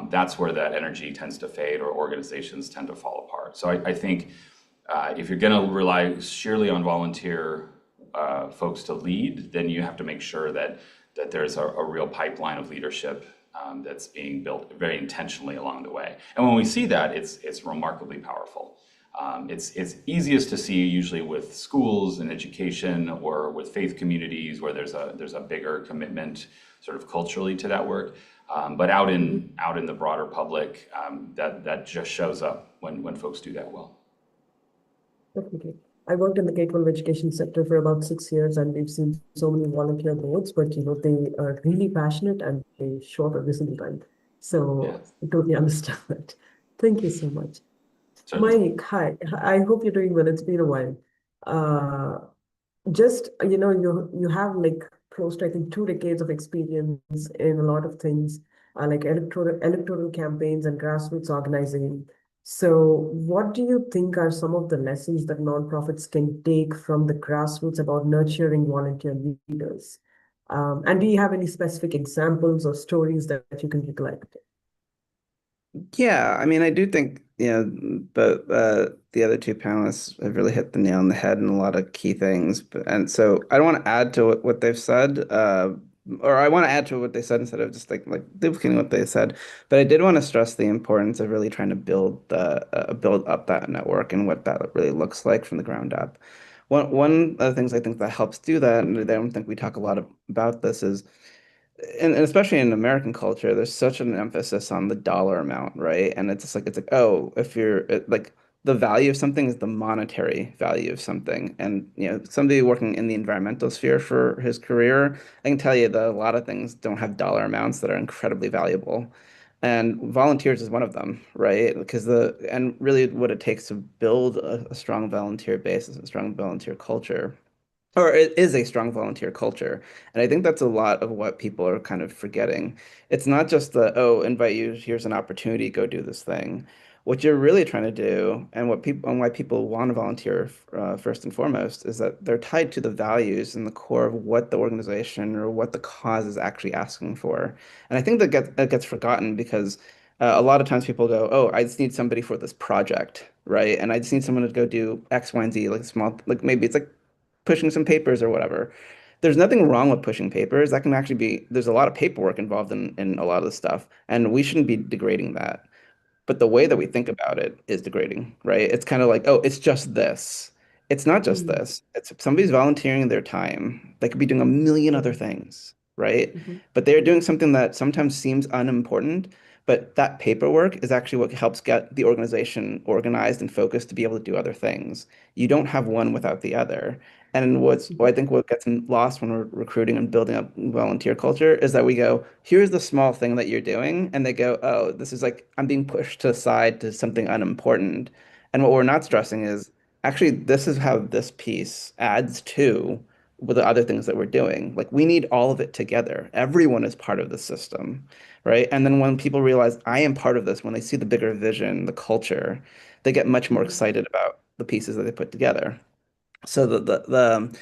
that's where that energy tends to fade, or organizations tend to fall apart. So I think if you're going to rely sheerly on volunteer folks to lead, then you have to make sure that there's a real pipeline of leadership that's being built very intentionally along the way. And when we see that, it's remarkably powerful. It's easiest to see usually with schools and education, or with faith communities where there's a bigger commitment sort of culturally to that work. But out in the broader public, that just shows up when folks do that well. Definitely. I worked in the K-12 education sector for about 6 years, and we've seen so many volunteer boards, but they are really passionate and they show up every single time. So Yes. I totally understand that. Thank you so much. Certainly. Mike, hi. I hope you're doing well. It's been a while. Just, you have close to, I think, 2 decades of experience in a lot of things, like electoral campaigns and grassroots organizing. So what do you think are some of the lessons that nonprofits can take from the grassroots about nurturing volunteer leaders? And do you have any specific examples or stories that you can recollect? Yeah, I mean, I do think, but the other 2 panelists have really hit the nail on the head in a lot of key things. And so I don't want to add to what they've said, or I want to add to what they said instead of just like duplicating what they said. But I did want to stress the importance of really trying to build up that network and what that really looks like from the ground up. one of the things I think that helps do that, and I don't think we talk a lot about this, is and especially in American culture, there's such an emphasis on the dollar amount, right? And it's like, oh, if you're like the value of something is the monetary value of something. And somebody working in the environmental sphere for his career, I can tell you that a lot of things don't have dollar amounts that are incredibly valuable. And volunteers is one of them, right? Because and really what it takes to build a strong volunteer base is a strong volunteer culture, or it is a strong volunteer culture. And I think that's a lot of what people are kind of forgetting. It's not just the, oh, invite you, here's an opportunity, go do this thing. What you're really trying to do, and why people want to volunteer first and foremost, is that they're tied to the values and the core of what the organization or what the cause is actually asking for. And I think that gets forgotten because a lot of times people go, oh, I just need somebody for this project, right? And I just need someone to go do X, Y, and Z, like small, like maybe it's like pushing some papers or whatever. There's nothing wrong with pushing papers. That can actually be, there's a lot of paperwork involved in a lot of this stuff, and we shouldn't be degrading that. But the way that we think about it is degrading, right? It's kind of like, oh, it's just this. It's not just Mm. this. It's somebody's volunteering their time. They could be doing a million other things, right? Mhm. But they're doing something that sometimes seems unimportant, but that paperwork is actually what helps get the organization organized and focused to be able to do other things. You don't have one without the other. And I think what gets lost when we're recruiting and building up volunteer culture is that we go, here's the small thing that you're doing. And they go, oh, this is like, I'm being pushed to the side to something unimportant. And what we're not stressing is actually, this is how this piece adds to with the other things that we're doing. Like, we need all of it together. Everyone is part of the system, right? And then when people realize I am part of this, when they see the bigger vision, the culture, they get much more excited about the pieces that they put together. So the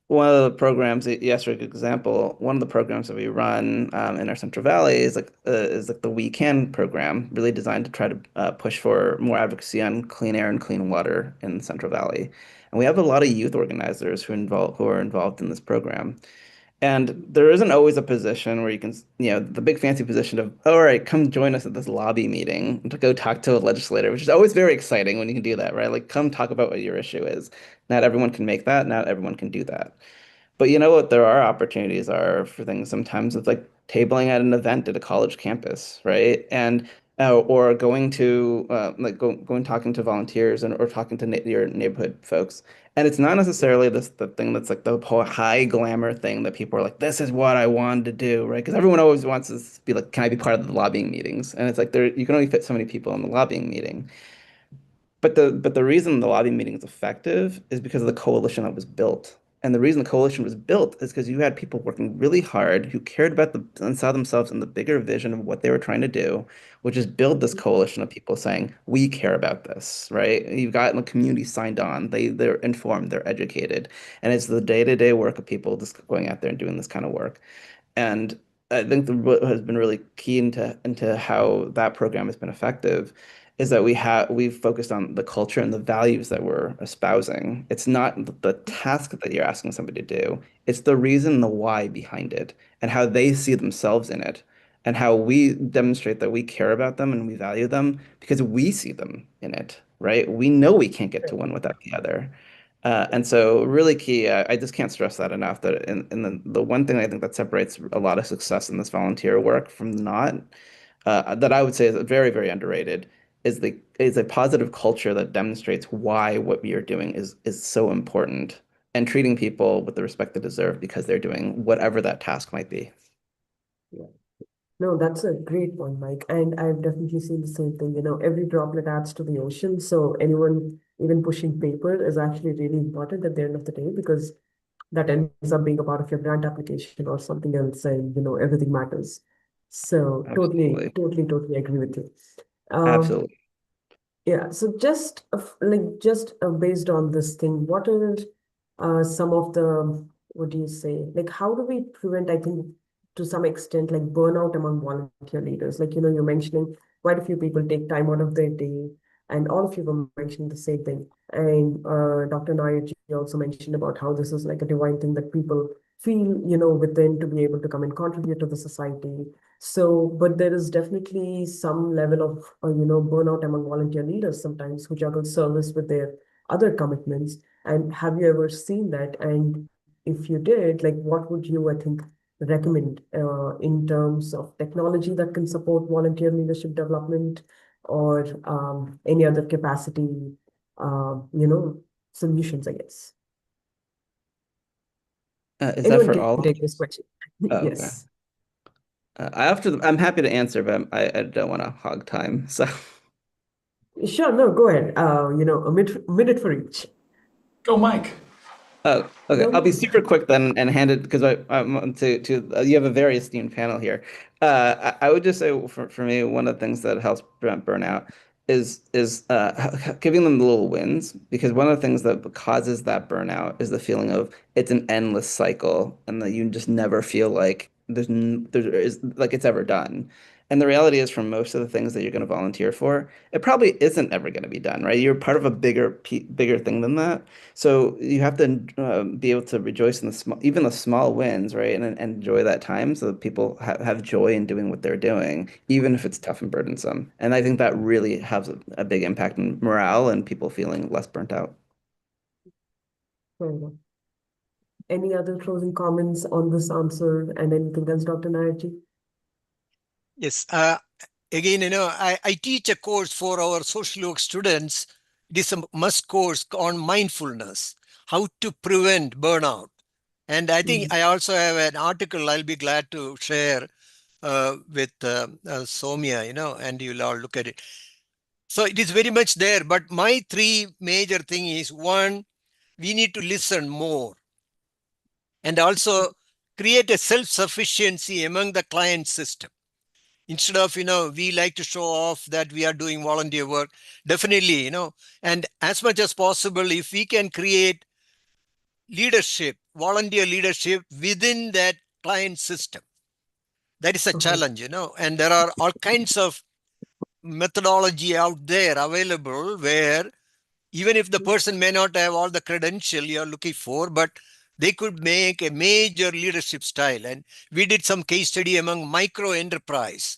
one of the programs, yes, for example, one of the programs that we run in our Central Valley is like the We Can program, really designed to try to push for more advocacy on clean air and clean water in the Central Valley. And we have a lot of youth organizers who are involved in this program. And there isn't always a position where you can, the big fancy position of, all right, come join us at this lobby meeting to go talk to a legislator, which is always very exciting when you can do that, right? Like, come talk about what your issue is. Not everyone can make that. Not everyone can do that. But you know what? There are opportunities are for things. Sometimes it's like tabling at an event at a college campus, right? And or going to going talking to volunteers or talking to your neighborhood folks. And it's not necessarily the thing that's like the whole high glamour thing that people are like, this is what I wanted to do, right? Because everyone always wants to be like, can I be part of the lobbying meetings? And it's like you can only fit so many people in the lobbying meeting. But the reason the lobby meeting is effective is because of the coalition that was built. And the reason the coalition was built is because you had people working really hard who cared about and saw themselves in the bigger vision of what they were trying to do, which is build this coalition of people saying, we care about this, right? You've got the community signed on. They're informed, they're educated. And it's the day-to-day work of people just going out there and doing this kind of work. And I think what has been really key into how that program has been effective is that we've focused on the culture and the values that we're espousing. It's not the task that you're asking somebody to do. It's the reason, the why behind it, and how they see themselves in it, and how we demonstrate that we care about them and we value them because we see them in it, right? We know we can't get to one without the other. And so really key, I just can't stress that enough, that in the one thing I think that separates a lot of success in this volunteer work from not, that I would say is very, very underrated, is a positive culture that demonstrates why what we are doing is so important, and treating people with the respect they deserve because they're doing whatever that task might be. Yeah. No, that's a great point, Mike. And I've definitely seen the same thing. Every droplet adds to the ocean. So anyone even pushing paper is actually really important at the end of the day, because that ends up being a part of your grant application or something else, and everything matters. So totally, Absolutely. totally, totally agree with you. Um, Absolutely. yeah, so just based on this thing, what are some of the, what do you say, like how do we prevent, I think to some extent, like burnout among volunteer leaders? Like, you're mentioning quite a few people take time out of their day, and all of you were mentioning the same thing. And Dr. Nair ji also mentioned about how this is like a divine thing that people feel, within, to be able to come and contribute to the society. So, but there is definitely some level of, burnout among volunteer leaders sometimes, who juggle service with their other commitments. And have you ever seen that? And if you did, like, what would you, I think, recommend in terms of technology that can support volunteer leadership development, or any other capacity, solutions, I guess. Is that Anyone for can all? take this question. Oh, okay. Yes. I'm happy to answer, but I don't want to hog time. So Sure, no, go ahead. A minute for each. Go, Mike. oh, okay. No, I'll be super quick then and hand it because I'm to you have a very esteemed panel here. I would just say for me, one of the things that helps prevent burnout is giving them the little wins, because one of the things that causes that burnout is the feeling of it's an endless cycle and that you just never feel like there is like it's ever done. And the reality is, for most of the things that you're going to volunteer for, it probably isn't ever going to be done, right? You're part of a bigger thing than that. So you have to be able to rejoice in even the small wins, right? And enjoy that time so that people have joy in doing what they're doing, even if it's tough and burdensome. And I think that really has a big impact on morale and people feeling less burnt out. fair enough. Any other closing comments on this answer and anything else, Dr. Nairji? Yes. Again, I teach a course for our social work students. It is a must course on mindfulness, how to prevent burnout. And I think I also have an article I'll be glad to share with Soumya, and you'll all look at it. So it is very much there. But my three major thing is, one, we need to listen more, and also create a self-sufficiency among the client system. Instead of, we like to show off that we are doing volunteer work, definitely, and as much as possible, if we can create leadership, volunteer leadership within that client system, that is a challenge, and there are all kinds of methodology out there available where even if the person may not have all the credential you're looking for, but they could make a major leadership style. And we did some case study among micro enterprise.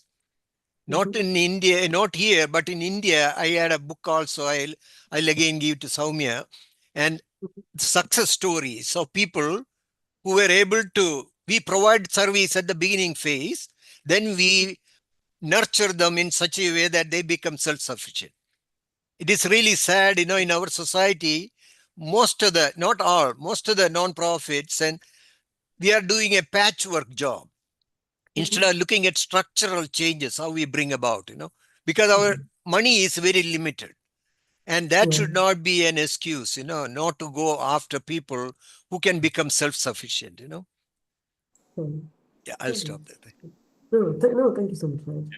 Not in India, not here, but in India, I had a book also. I'll again give to Soumya, and success stories of people who were able to. We provide service at the beginning phase, then we nurture them in such a way that they become self-sufficient. It is really sad, in our society, most of the, not all, most of the non-profits, and we are doing a patchwork job. Instead of looking at structural changes, how we bring about, because our money is very limited. And that should not be an excuse, not to go after people who can become self-sufficient, Yeah, I'll stop there. No, thank you so much, man.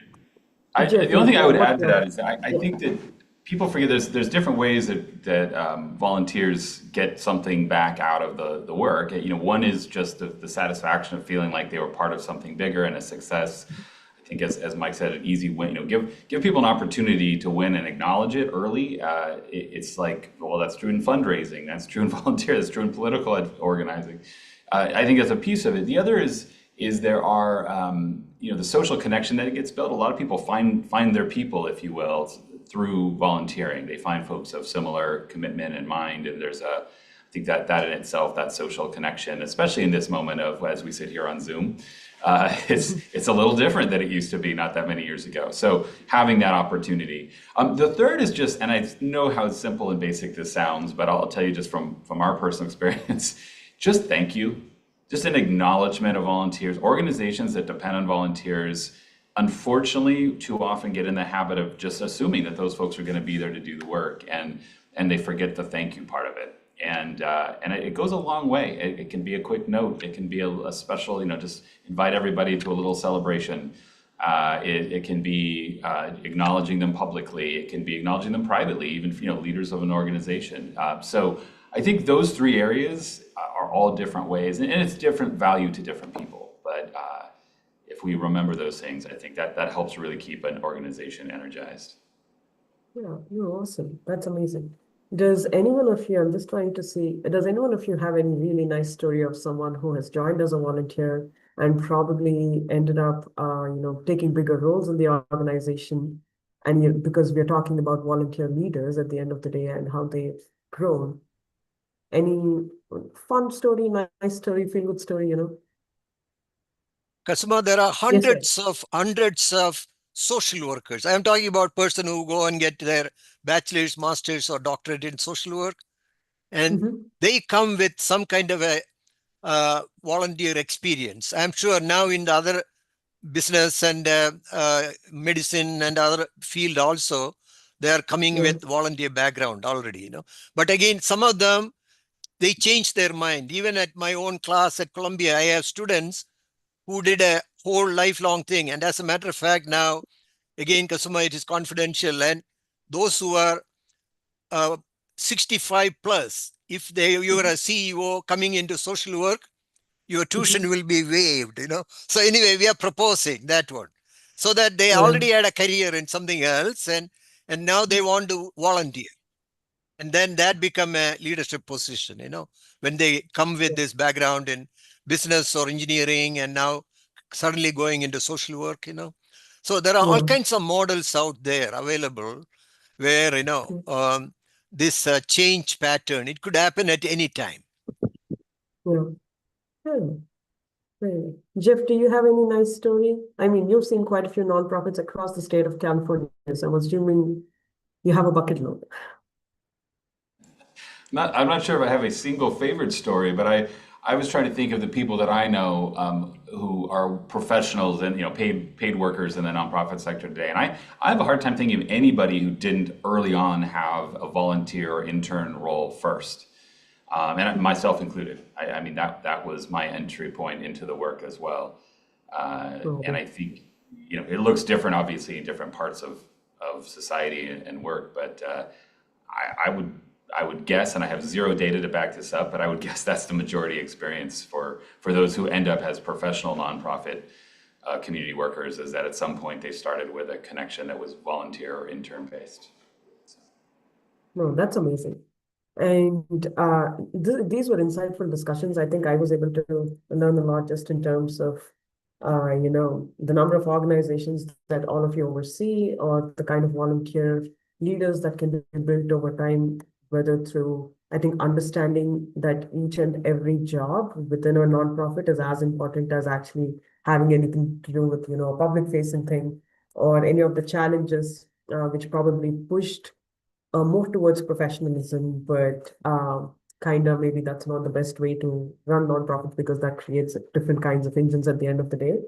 The only thing I would add to that is I think that people forget there's different ways that volunteers get something back out of the work. One is just the satisfaction of feeling like they were part of something bigger and a success. I think as Mike said, an easy win. Give people an opportunity to win and acknowledge it early. It's like, well, that's true in fundraising, that's true in volunteer, that's true in political organizing. I think that's a piece of it. The other is there are the social connection that gets built. A lot of people find their people, if you will, through volunteering. They find folks of similar commitment in mind, and there's I think that in itself, that social connection, especially in this moment of as we sit here on Zoom, it's a little different than it used to be not that many years ago. So having that opportunity. The third is just, and I know how simple and basic this sounds, but I'll tell you just from our personal experience, just thank you. Just an acknowledgement of volunteers. Organizations that depend on volunteers, unfortunately, too often get in the habit of just assuming that those folks are going to be there to do the work, and they forget the thank you part of it. And it goes a long way. It can be a quick note. It can be a special, just invite everybody to a little celebration. It can be acknowledging them publicly. It can be acknowledging them privately, even leaders of an organization. So I think those three areas are all different ways, and it's different value to different people. But if we remember those things, I think that helps really keep an organization energized. Yeah, you're awesome. That's amazing. Does anyone of you, I'm just trying to see, does anyone of you have any really nice story of someone who has joined as a volunteer and probably ended up, taking bigger roles in the organization? And because we're talking about volunteer leaders at the end of the day and how they've grown. Any fun story, nice story, feel good story, Kasuma, there are Yes, sir. hundreds of social workers. I am talking about person who go and get their bachelor's, master's, or doctorate in social work, and they come with some kind of a volunteer experience. I'm sure now in the other business and medicine and other field also, they are coming with volunteer background already, But again, some of them, they change their mind. Even at my own class at Columbia, I have students who did a whole lifelong thing. And as a matter of fact, now, again, Kasuma, it is confidential. And those who are 65 plus, if you are a CEO coming into social work, your tuition will be waived, So anyway, we are proposing that one. So that they already had a career in something else and now they want to volunteer. And then that become a leadership position, when they come with this background in business or engineering and now suddenly going into social work, So there are all kinds of models out there available where, this change pattern, it could happen at any time. Yeah. Good. Great. Jeff, do you have any nice story? I mean, you've seen quite a few nonprofits across the state of California, so I'm assuming you have a bucket load. I'm not sure if I have a single favorite story, but I was trying to think of the people that I know who are professionals and paid workers in the nonprofit sector today. And I have a hard time thinking of anybody who didn't early on have a volunteer or intern role first, and myself included. I mean that was my entry point into the work as well. And I think it looks different, obviously, in different parts of society and work, but I would guess, and I have zero data to back this up, but I would guess that's the majority experience for those who end up as professional nonprofit community workers, is that at some point they started with a connection that was volunteer or intern based. No, that's amazing. And these were insightful discussions. I think I was able to learn a lot just in terms of, the number of organizations that all of you oversee, or the kind of volunteer leaders that can be built over time, whether through, I think, understanding that each and every job within a nonprofit is as important as actually having anything to do with, a public facing thing, or any of the challenges which probably pushed more towards professionalism, but kind of maybe that's not the best way to run nonprofits, because that creates different kinds of engines at the end of the day.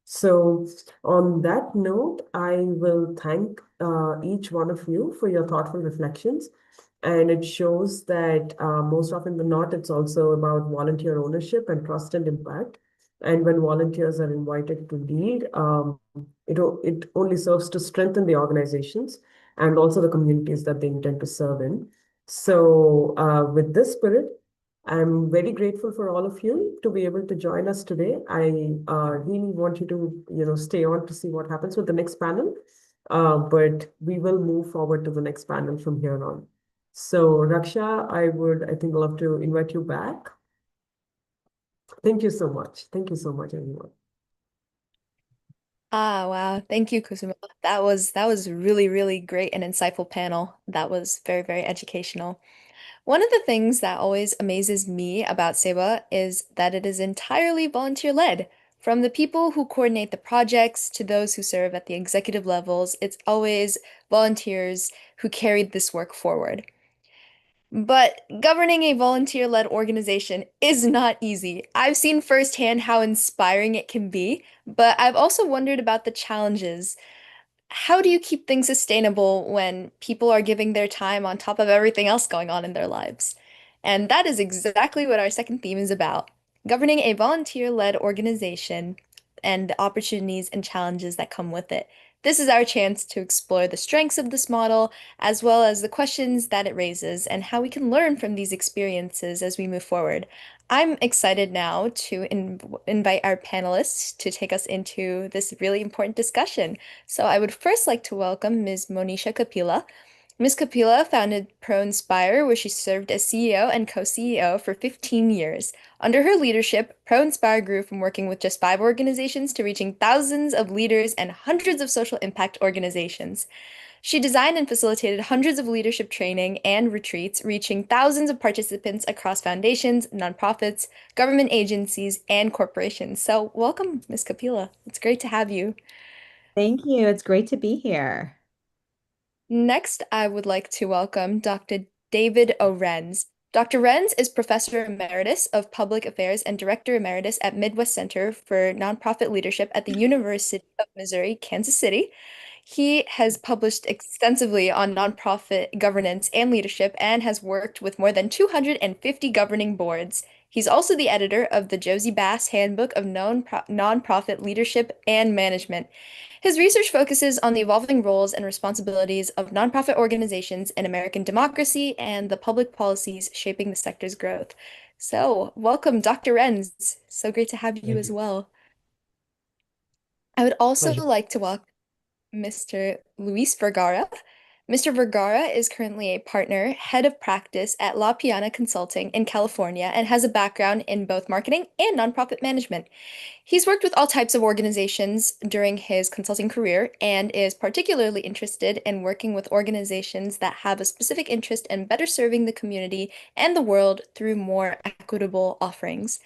So on that note, I will thank each one of you for your thoughtful reflections. And it shows that most often than not, it's also about volunteer ownership and trust and impact. And when volunteers are invited to lead, it only serves to strengthen the organizations and also the communities that they intend to serve in. So with this spirit, I'm very grateful for all of you to be able to join us today. I really want you to, stay on to see what happens with the next panel. But we will move forward to the next panel from here on. So Raksha, I think, love to invite you back. Thank you so much. Thank you so much, everyone. Wow. Thank you, Kusuma. That was really, really great and insightful panel. That was very, very educational. One of the things that always amazes me about Sewa is that it is entirely volunteer-led. From the people who coordinate the projects to those who serve at the executive levels, it's always volunteers who carried this work forward. But governing a volunteer-led organization is not easy. I've seen firsthand how inspiring it can be, but I've also wondered about the challenges. How do you keep things sustainable when people are giving their time on top of everything else going on in their lives? And that is exactly what our second theme is about: governing a volunteer-led organization and the opportunities and challenges that come with it. This is our chance to explore the strengths of this model, as well as the questions that it raises, and how we can learn from these experiences as we move forward. I'm excited now to invite our panelists to take us into this really important discussion. So I would first like to welcome Ms. Monisha Kapila. Ms. Kapila founded ProInspire, where she served as CEO and co-CEO for 15 years. Under her leadership, ProInspire grew from working with just 5 organizations to reaching thousands of leaders and hundreds of social impact organizations. She designed and facilitated hundreds of leadership training and retreats, reaching thousands of participants across foundations, nonprofits, government agencies, and corporations. So, welcome, Ms. Kapila. It's great to have you. Thank you. It's great to be here. Next, I would like to welcome Dr. David Orenz. Dr. Renz is Professor Emeritus of Public Affairs and Director Emeritus at Midwest Center for Nonprofit Leadership at the University of Missouri, Kansas City. He has published extensively on nonprofit governance and leadership and has worked with more than 250 governing boards. He's also the editor of the Josie Bass Handbook of Nonprofit Leadership and Management. His research focuses on the evolving roles and responsibilities of nonprofit organizations in American democracy and the public policies shaping the sector's growth. So, welcome, Dr. Renz. So great to have you Thank as you. well. I would also Pleasure. like to welcome Mr. Luis Vergara. Mr. Vergara is currently a partner, head of practice at La Piana Consulting in California, and has a background in both marketing and nonprofit management. He's worked with all types of organizations during his consulting career and is particularly interested in working with organizations that have a specific interest in better serving the community and the world through more equitable offerings.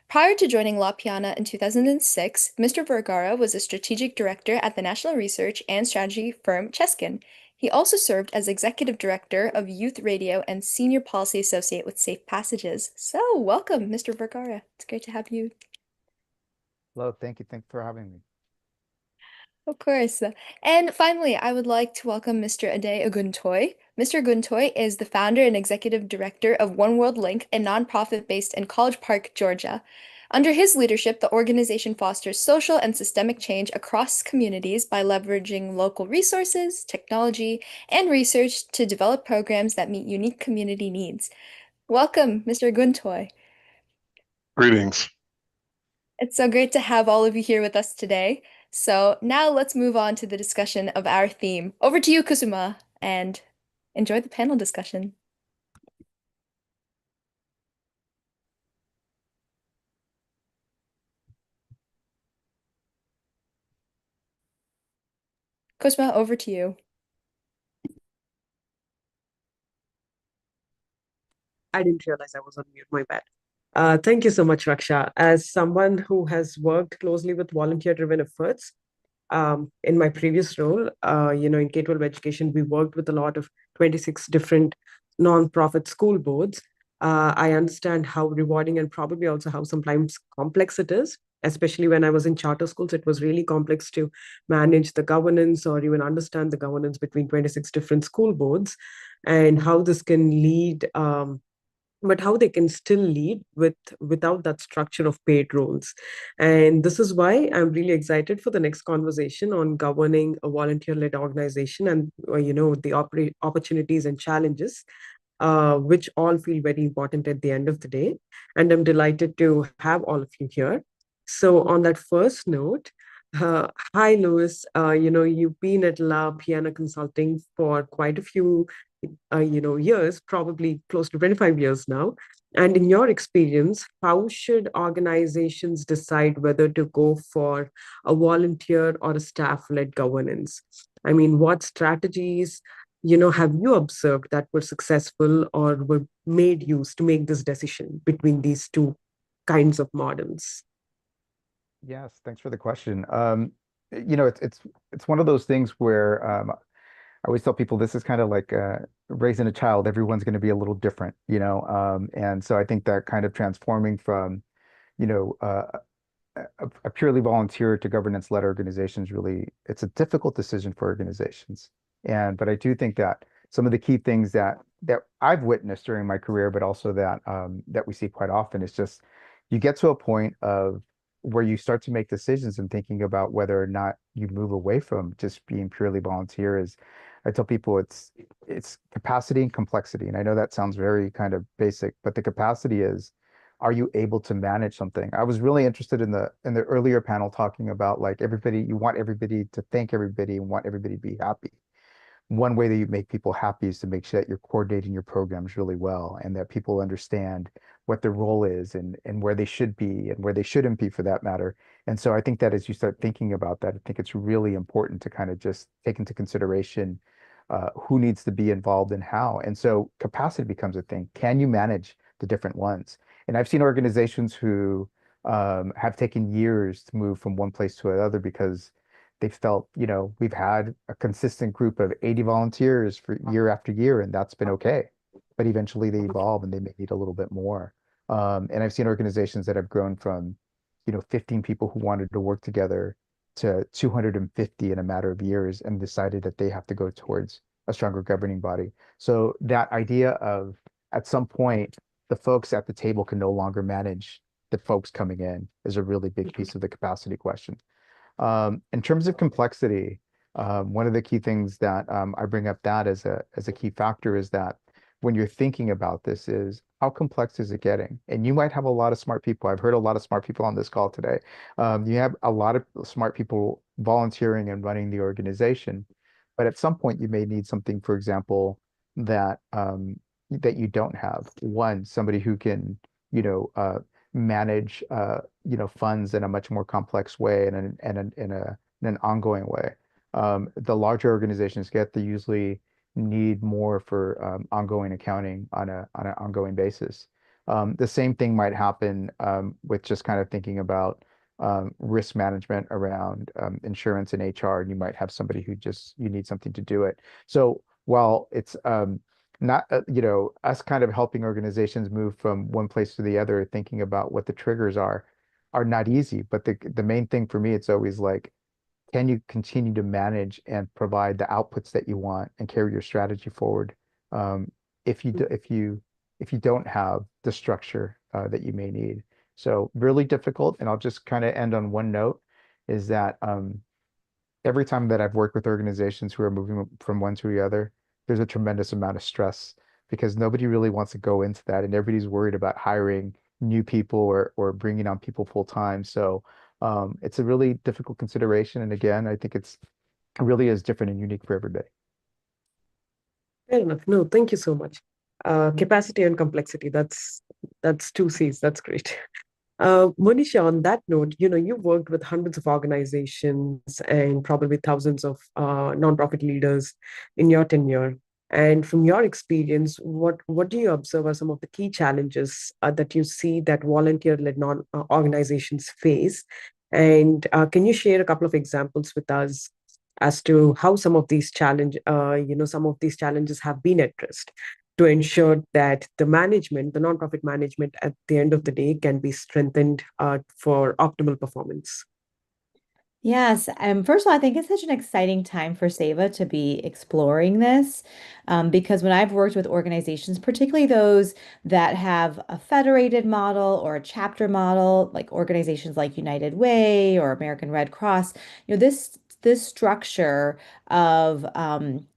Prior to joining La Piana in 2006, Mr. Vergara was a strategic director at the national research and strategy firm Cheskin. He also served as executive director of youth radio and senior policy associate with Safe Passages. So, welcome, Mr. Vergara. It's great to have you. Hello, thank you. Thanks for having me. Of course. And finally, I would like to welcome Mr. Ade Oguntoy. Mr. Oguntoy is the founder and executive director of One World Link, a nonprofit based in College Park, Georgia. Under his leadership, the organization fosters social and systemic change across communities by leveraging local resources, technology, and research to develop programs that meet unique community needs. Welcome, Mr. Oguntoy. Greetings. It's so great to have all of you here with us today. So now let's move on to the discussion of our theme. Over to you, Kusuma, and enjoy the panel discussion. Kusuma, over to you. I didn't realize I was on mute, my bad. Thank you so much, Raksha. As someone who has worked closely with volunteer-driven efforts, in my previous role, in K-12 education, we worked with a lot of 26 different nonprofit school boards. I understand how rewarding and probably also how sometimes complex it is, especially when I was in charter schools. It was really complex to manage the governance or even understand the governance between 26 different school boards and how this can lead but how they can still lead without that structure of paid roles. And this is why I'm really excited for the next conversation on governing a volunteer-led organization and the opportunities and challenges, which all feel very important at the end of the day. And I'm delighted to have all of you here. So on that first note, hi, Louis. You've been at La Piana Consulting for quite a few years, probably close to 25 years now. And in your experience, how should organizations decide whether to go for a volunteer or a staff-led governance? I mean, what strategies, have you observed that were successful or were made use to make this decision between these two kinds of models? Yes, thanks for the question. It's one of those things where I always tell people this is kind of like raising a child. Everyone's going to be a little different, and so I think that kind of transforming from, a purely volunteer to governance-led organizations really, it's a difficult decision for organizations. But I do think that some of the key things that I've witnessed during my career, but also that we see quite often is just you get to a point of where you start to make decisions and thinking about whether or not you move away from just being purely volunteer. Is I tell people it's capacity and complexity. And I know that sounds very kind of basic, but the capacity is, are you able to manage something? I was really interested in the earlier panel talking about like everybody, you want everybody to thank everybody and want everybody to be happy. One way that you make people happy is to make sure that you're coordinating your programs really well and that people understand what their role is and where they should be and where they shouldn't be for that matter. And so I think that as you start thinking about that, I think it's really important to kind of just take into consideration who needs to be involved and how. And so capacity becomes a thing. Can you manage the different ones? And I've seen organizations who have taken years to move from one place to another because they felt, we've had a consistent group of 80 volunteers for year after year, and that's been okay. But eventually they evolve and they may need a little bit more. And I've seen organizations that have grown from, 15 people who wanted to work together to 250 in a matter of years and decided that they have to go towards a stronger governing body. So that idea of at some point, the folks at the table can no longer manage the folks coming in is a really big piece of the capacity question. In terms of complexity, one of the key things that I bring up that as a key factor is that when you're thinking about this is how complex is it getting? And you might have a lot of smart people. I've heard a lot of smart people on this call today. You have a lot of smart people volunteering and running the organization, but at some point you may need something, for example, that you don't have. One, somebody who can, manage funds in a much more complex way and in an ongoing way. The larger organizations they usually need more for ongoing accounting on an ongoing basis. The same thing might happen with just kind of thinking about risk management around insurance and HR, and you might have somebody who just you need something to do it. So while it's not us kind of helping organizations move from one place to the other, thinking about what the triggers are not easy. But the main thing for me, it's always like, can you continue to manage and provide the outputs that you want and carry your strategy forward if you don't have the structure that you may need. So really difficult. And I'll just kind of end on one note is that every time that I've worked with organizations who are moving from one to the other, there's a tremendous amount of stress because nobody really wants to go into that, and everybody's worried about hiring new people or bringing on people full time. So it's a really difficult consideration. And again, I think it really is different and unique for everybody. Fair enough. No, thank you so much. Capacity and complexity, that's two C's. That's great. Monisha, on that note, you've worked with hundreds of organizations and probably thousands of nonprofit leaders in your tenure. And from your experience, what do you observe are some of the key challenges that you see that volunteer-led organizations face? And can you share a couple of examples with us as to how some of these challenges have been addressed to ensure that the nonprofit management at the end of the day can be strengthened for optimal performance? Yes. First of all, I think it's such an exciting time for Seva to be exploring this because when I've worked with organizations, particularly those that have a federated model or a chapter model, like organizations like United Way or American Red Cross, this structure of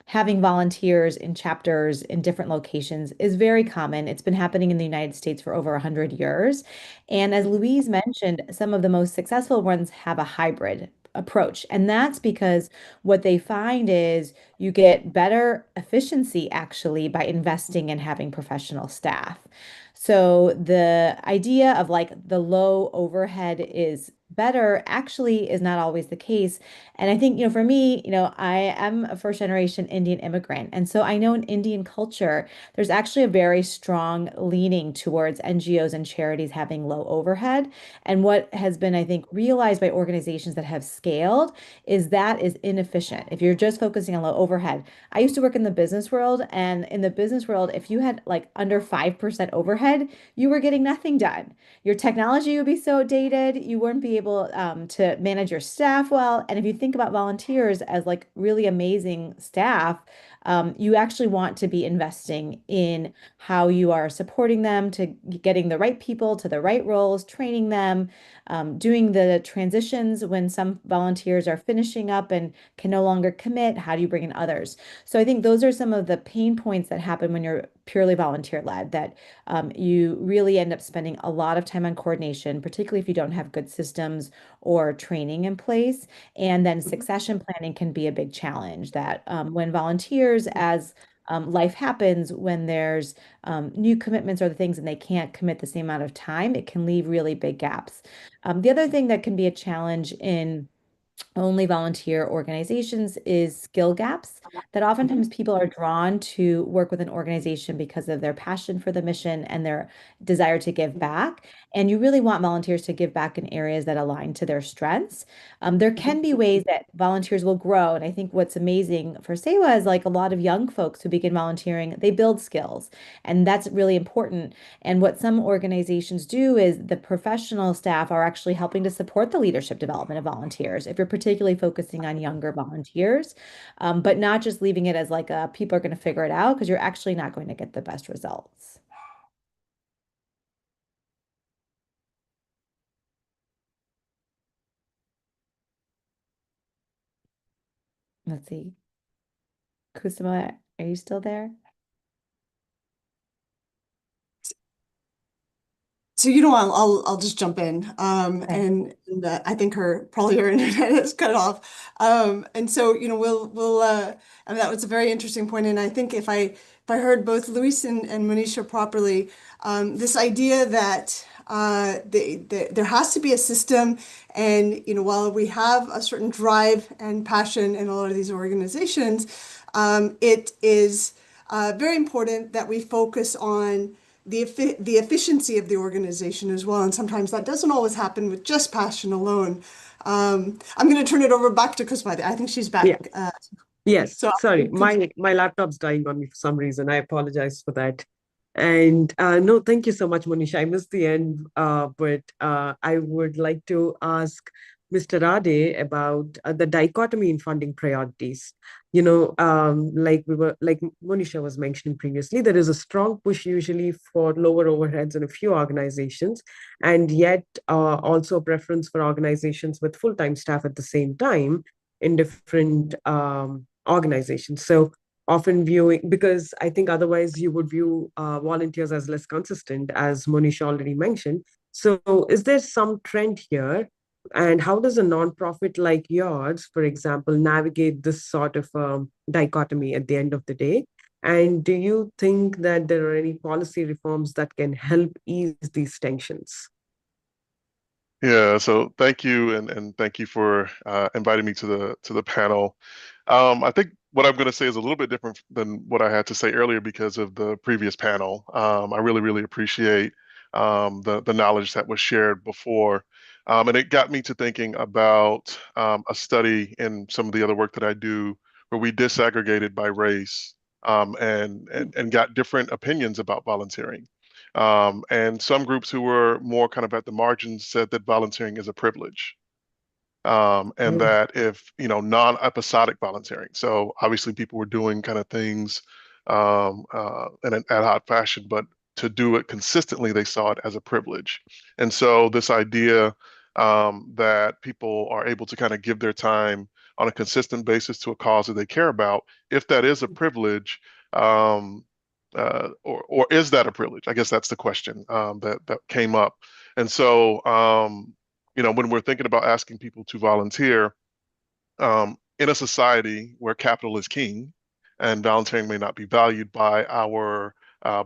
having volunteers in chapters in different locations is very common. It's been happening in the United States for over 100 years. And as Louise mentioned, some of the most successful ones have a hybrid approach. And that's because what they find is you get better efficiency actually by investing in having professional staff. So the idea of like the low overhead is better actually is not always the case. And I think, for me, I am a first generation Indian immigrant. And so I know in Indian culture, there's actually a very strong leaning towards NGOs and charities having low overhead. And what has been, I think, realized by organizations that have scaled is that is inefficient. If you're just focusing on low overhead, I used to work in the business world, and in the business world, if you had like under 5% overhead, you were getting nothing done. Your technology would be so dated, you wouldn't be able to manage your staff well. And if you think about volunteers as like really amazing staff, you actually want to be investing in how you are supporting them to getting the right people to the right roles, training them, doing the transitions when some volunteers are finishing up and can no longer commit. How do you bring in others? So I think those are some of the pain points that happen when you're purely volunteer led, that you really end up spending a lot of time on coordination, particularly if you don't have good systems or training in place. And then succession planning can be a big challenge that when volunteers, as life happens, when there's new commitments or the things and they can't commit the same amount of time, it can leave really big gaps. The other thing that can be a challenge in only volunteer organizations is skill gaps, that oftentimes people are drawn to work with an organization because of their passion for the mission and their desire to give back. And you really want volunteers to give back in areas that align to their strengths. There can be ways that volunteers will grow. And I think what's amazing for Sewa is like a lot of young folks who begin volunteering, they build skills. And that's really important. And what some organizations do is the professional staff are actually helping to support the leadership development of volunteers. If you're particularly focusing on younger volunteers, but not just leaving it as like a people are going to figure it out, because you're actually not going to get the best results. Let's see. Kusama, are you still there? So I'll just jump in. Okay. And I think probably her internet is cut off. And so we'll and that was a very interesting point. And I think if I heard both Luis and Manisha properly, this idea that there has to be a system, and while we have a certain drive and passion in a lot of these organizations, it is very important that we focus on the efficiency of the organization as well. And sometimes that doesn't always happen with just passion alone. I'm going to turn it over back to Kusma. I think she's Yeah. back. Yes, So sorry, my laptop's dying on me for some reason. I apologize for that. And no, thank you so much, Monisha. I missed the end, but I would like to ask Mr. Rade about the dichotomy in funding priorities. Like Monisha was mentioning previously, there is a strong push usually for lower overheads in a few organizations, and yet also a preference for organizations with full-time staff at the same time in different organizations. So often viewing, because I think otherwise you would view volunteers as less consistent, as Monish already mentioned. So is there some trend here? And how does a nonprofit like yours, for example, navigate this sort of dichotomy at the end of the day? And do you think that there are any policy reforms that can help ease these tensions? Yeah, so thank you, and thank you for inviting me to the panel. I think what I'm going to say is a little bit different than what I had to say earlier because of the previous panel. I really appreciate the knowledge that was shared before, and it got me to thinking about a study in some of the other work that I do, where we disaggregated by race, and got different opinions about volunteering. And some groups who were more kind of at the margins said that volunteering is a privilege. And that if, non-episodic volunteering, so obviously people were doing kind of things in an ad hoc fashion, but to do it consistently, they saw it as a privilege. And so this idea that people are able to kind of give their time on a consistent basis to a cause that they care about, if that is a privilege, or is that a privilege? I guess that's the question that came up. And so, when we're thinking about asking people to volunteer, in a society where capital is king and volunteering may not be valued by our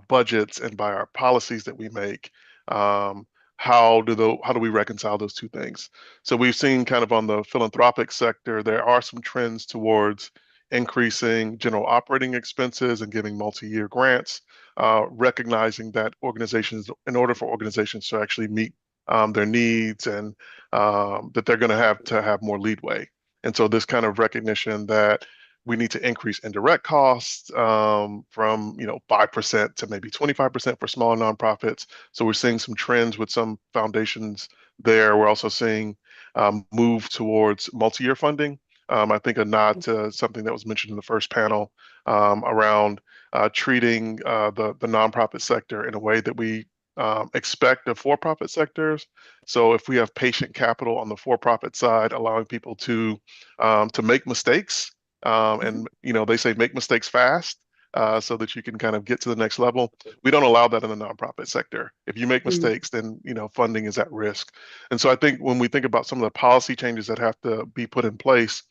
budgets and by our policies that we make, how do we reconcile those two things? So we've seen kind of on the philanthropic sector, there are some trends towards increasing general operating expenses and giving multi-year grants, recognizing that in order for organizations to actually meet their needs, and that they're going to have more leadway. And so this kind of recognition that we need to increase indirect costs from 5% to maybe 25% for smaller nonprofits. So we're seeing some trends with some foundations there. We're also seeing move towards multi-year funding. I think a nod to something that was mentioned in the first panel around treating the nonprofit sector in a way that we expect of for-profit sectors. So if we have patient capital on the for-profit side, allowing people to make mistakes, and they say make mistakes fast, so that you can kind of get to the next level. We don't allow that in the nonprofit sector. If you make mistakes, then funding is at risk. And so I think when we think about some of the policy changes that have to be put in place,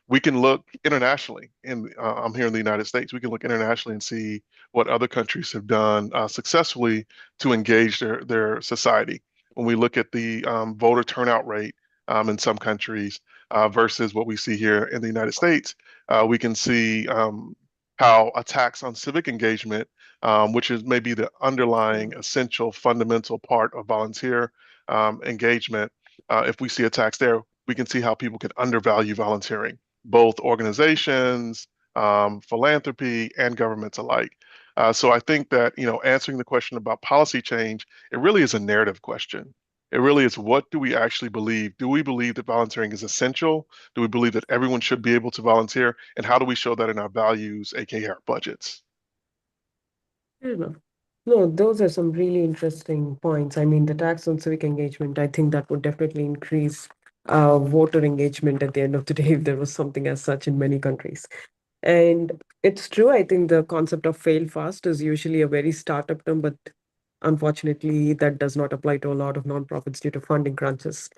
we can look internationally. I'm here in the United States. We can look internationally and see what other countries have done successfully to engage their society. When we look at the voter turnout rate in some countries versus what we see here in the United States. We can see how attacks on civic engagement, which is maybe the underlying essential fundamental part of volunteer engagement, if we see attacks there, we can see how people can undervalue volunteering, both organizations, philanthropy, and governments alike. So I think that, answering the question about policy change, it really is a narrative question. It really is, what do we actually believe? Do we believe that volunteering is essential? Do we believe that everyone should be able to volunteer? And how do we show that in our values, aka our budgets? Fair enough. No, those are some really interesting points. I mean, the tax on civic engagement, I think that would definitely increase voter engagement at the end of the day if there was something as such in many countries. And it's true, I think the concept of fail fast is usually a very startup term, but unfortunately, that does not apply to a lot of nonprofits due to funding crunches.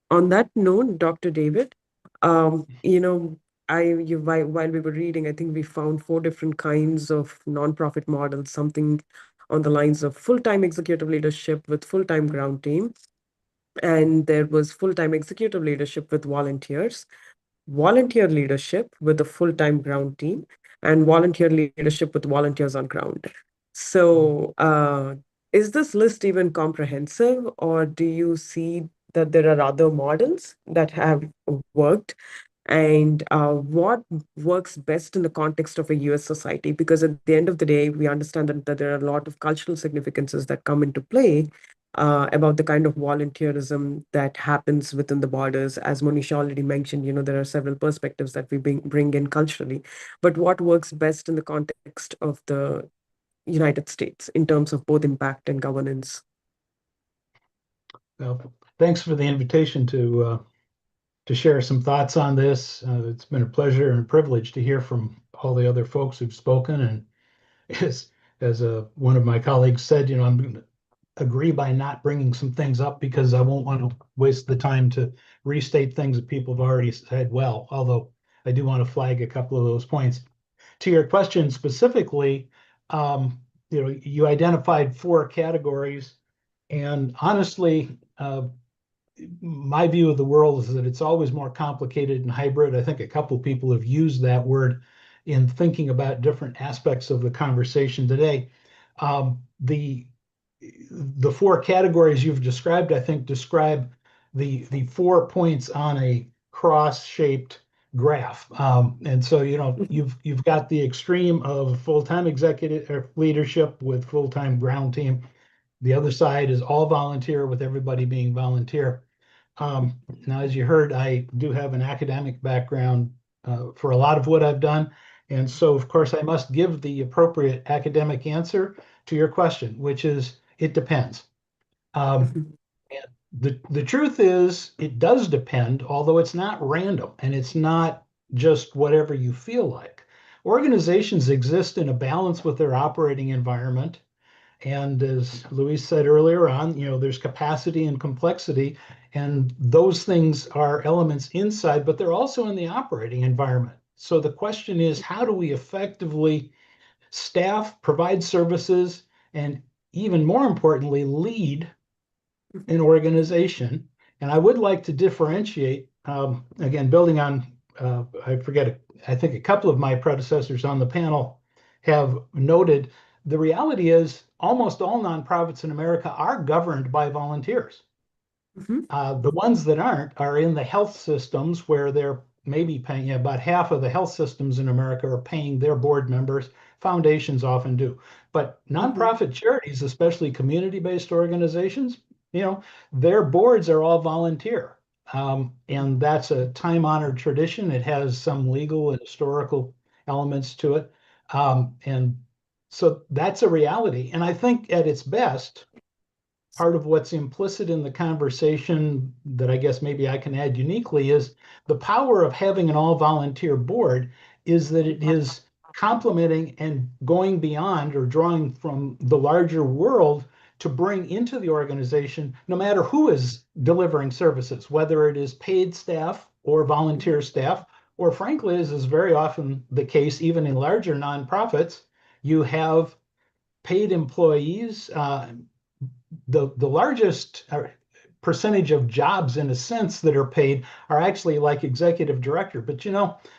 On that note, Dr. David, while we were reading, I think we found 4 different kinds of nonprofit models, something on the lines of full-time executive leadership with full-time ground team. And there was full-time executive leadership with volunteers, volunteer leadership with a full-time ground team, and volunteer leadership with volunteers on ground. So, is this list even comprehensive, or do you see that there are other models that have worked? And what works best in the context of a US society? Because at the end of the day, we understand that there are a lot of cultural significances that come into play about the kind of volunteerism that happens within the borders. As Monisha already mentioned, there are several perspectives that we bring in culturally. But what works best in the context of the United States in terms of both impact and governance? Well, thanks for the invitation to share some thoughts on this. It's been a pleasure and a privilege to hear from all the other folks who've spoken. And as one of my colleagues said, I'm going to agree by not bringing some things up because I won't want to waste the time to restate things that people have already said well, although I do want to flag a couple of those points. To your question specifically, you identified 4 categories, and honestly, my view of the world is that it's always more complicated and hybrid. I think a couple of people have used that word in thinking about different aspects of the conversation today. The 4 categories you've described, I think, describe the 4 points on a cross-shaped graph. And so, you've got the extreme of full-time executive leadership with full-time ground team. The other side is all volunteer with everybody being volunteer. Now, as you heard, I do have an academic background for a lot of what I've done. And so, of course, I must give the appropriate academic answer to your question, which is it depends. And the truth is it does depend, although it's not random and it's not just whatever you feel like. Organizations exist in a balance with their operating environment. And as Luis said earlier on, there's capacity and complexity, and those things are elements inside, but they're also in the operating environment. So the question is, how do we effectively staff, provide services, and even more importantly, lead an organization? And I would like to differentiate, again, building on, I think a couple of my predecessors on the panel have noted, the reality is almost all nonprofits in America are governed by volunteers. The ones that aren't are in the health systems where they're maybe paying, about half of the health systems in America are paying their board members. Foundations often do. But nonprofit charities, especially community-based organizations, their boards are all volunteer. And that's a time-honored tradition. It has some legal and historical elements to it. And so that's a reality. And I think at its best, part of what's implicit in the conversation that I guess maybe I can add uniquely is the power of having an all-volunteer board is that it is complementing and going beyond or drawing from the larger world to bring into the organization, no matter who is delivering services, whether it is paid staff or volunteer staff, or frankly, as is very often the case, even in larger nonprofits, you have paid employees. The largest percentage of jobs in a sense that are paid are actually like executive director. But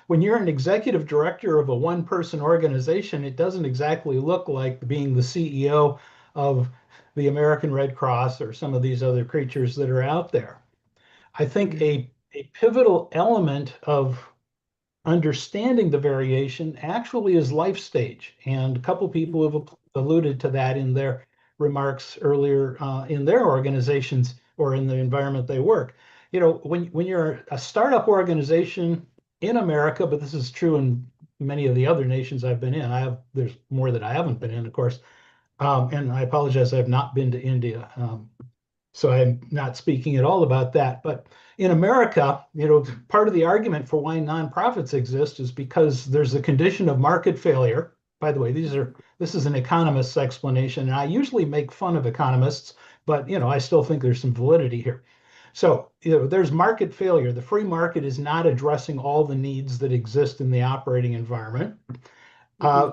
when you're an executive director of a one-person organization, it doesn't exactly look like being the CEO of the American Red Cross or some of these other creatures that are out there. I think a pivotal element of understanding the variation actually is life stage. And a couple people have alluded to that in their remarks earlier in their organizations or in the environment they work. When you're a startup organization in America, but this is true in many of the other nations I've been in. There's more that I haven't been in, of course. And I apologize, I have not been to India. So I'm not speaking at all about that. But in America, part of the argument for why nonprofits exist is because there's a condition of market failure. By the way, this is an economist's explanation, and I usually make fun of economists, but I still think there's some validity here. So there's market failure. The free market is not addressing all the needs that exist in the operating environment.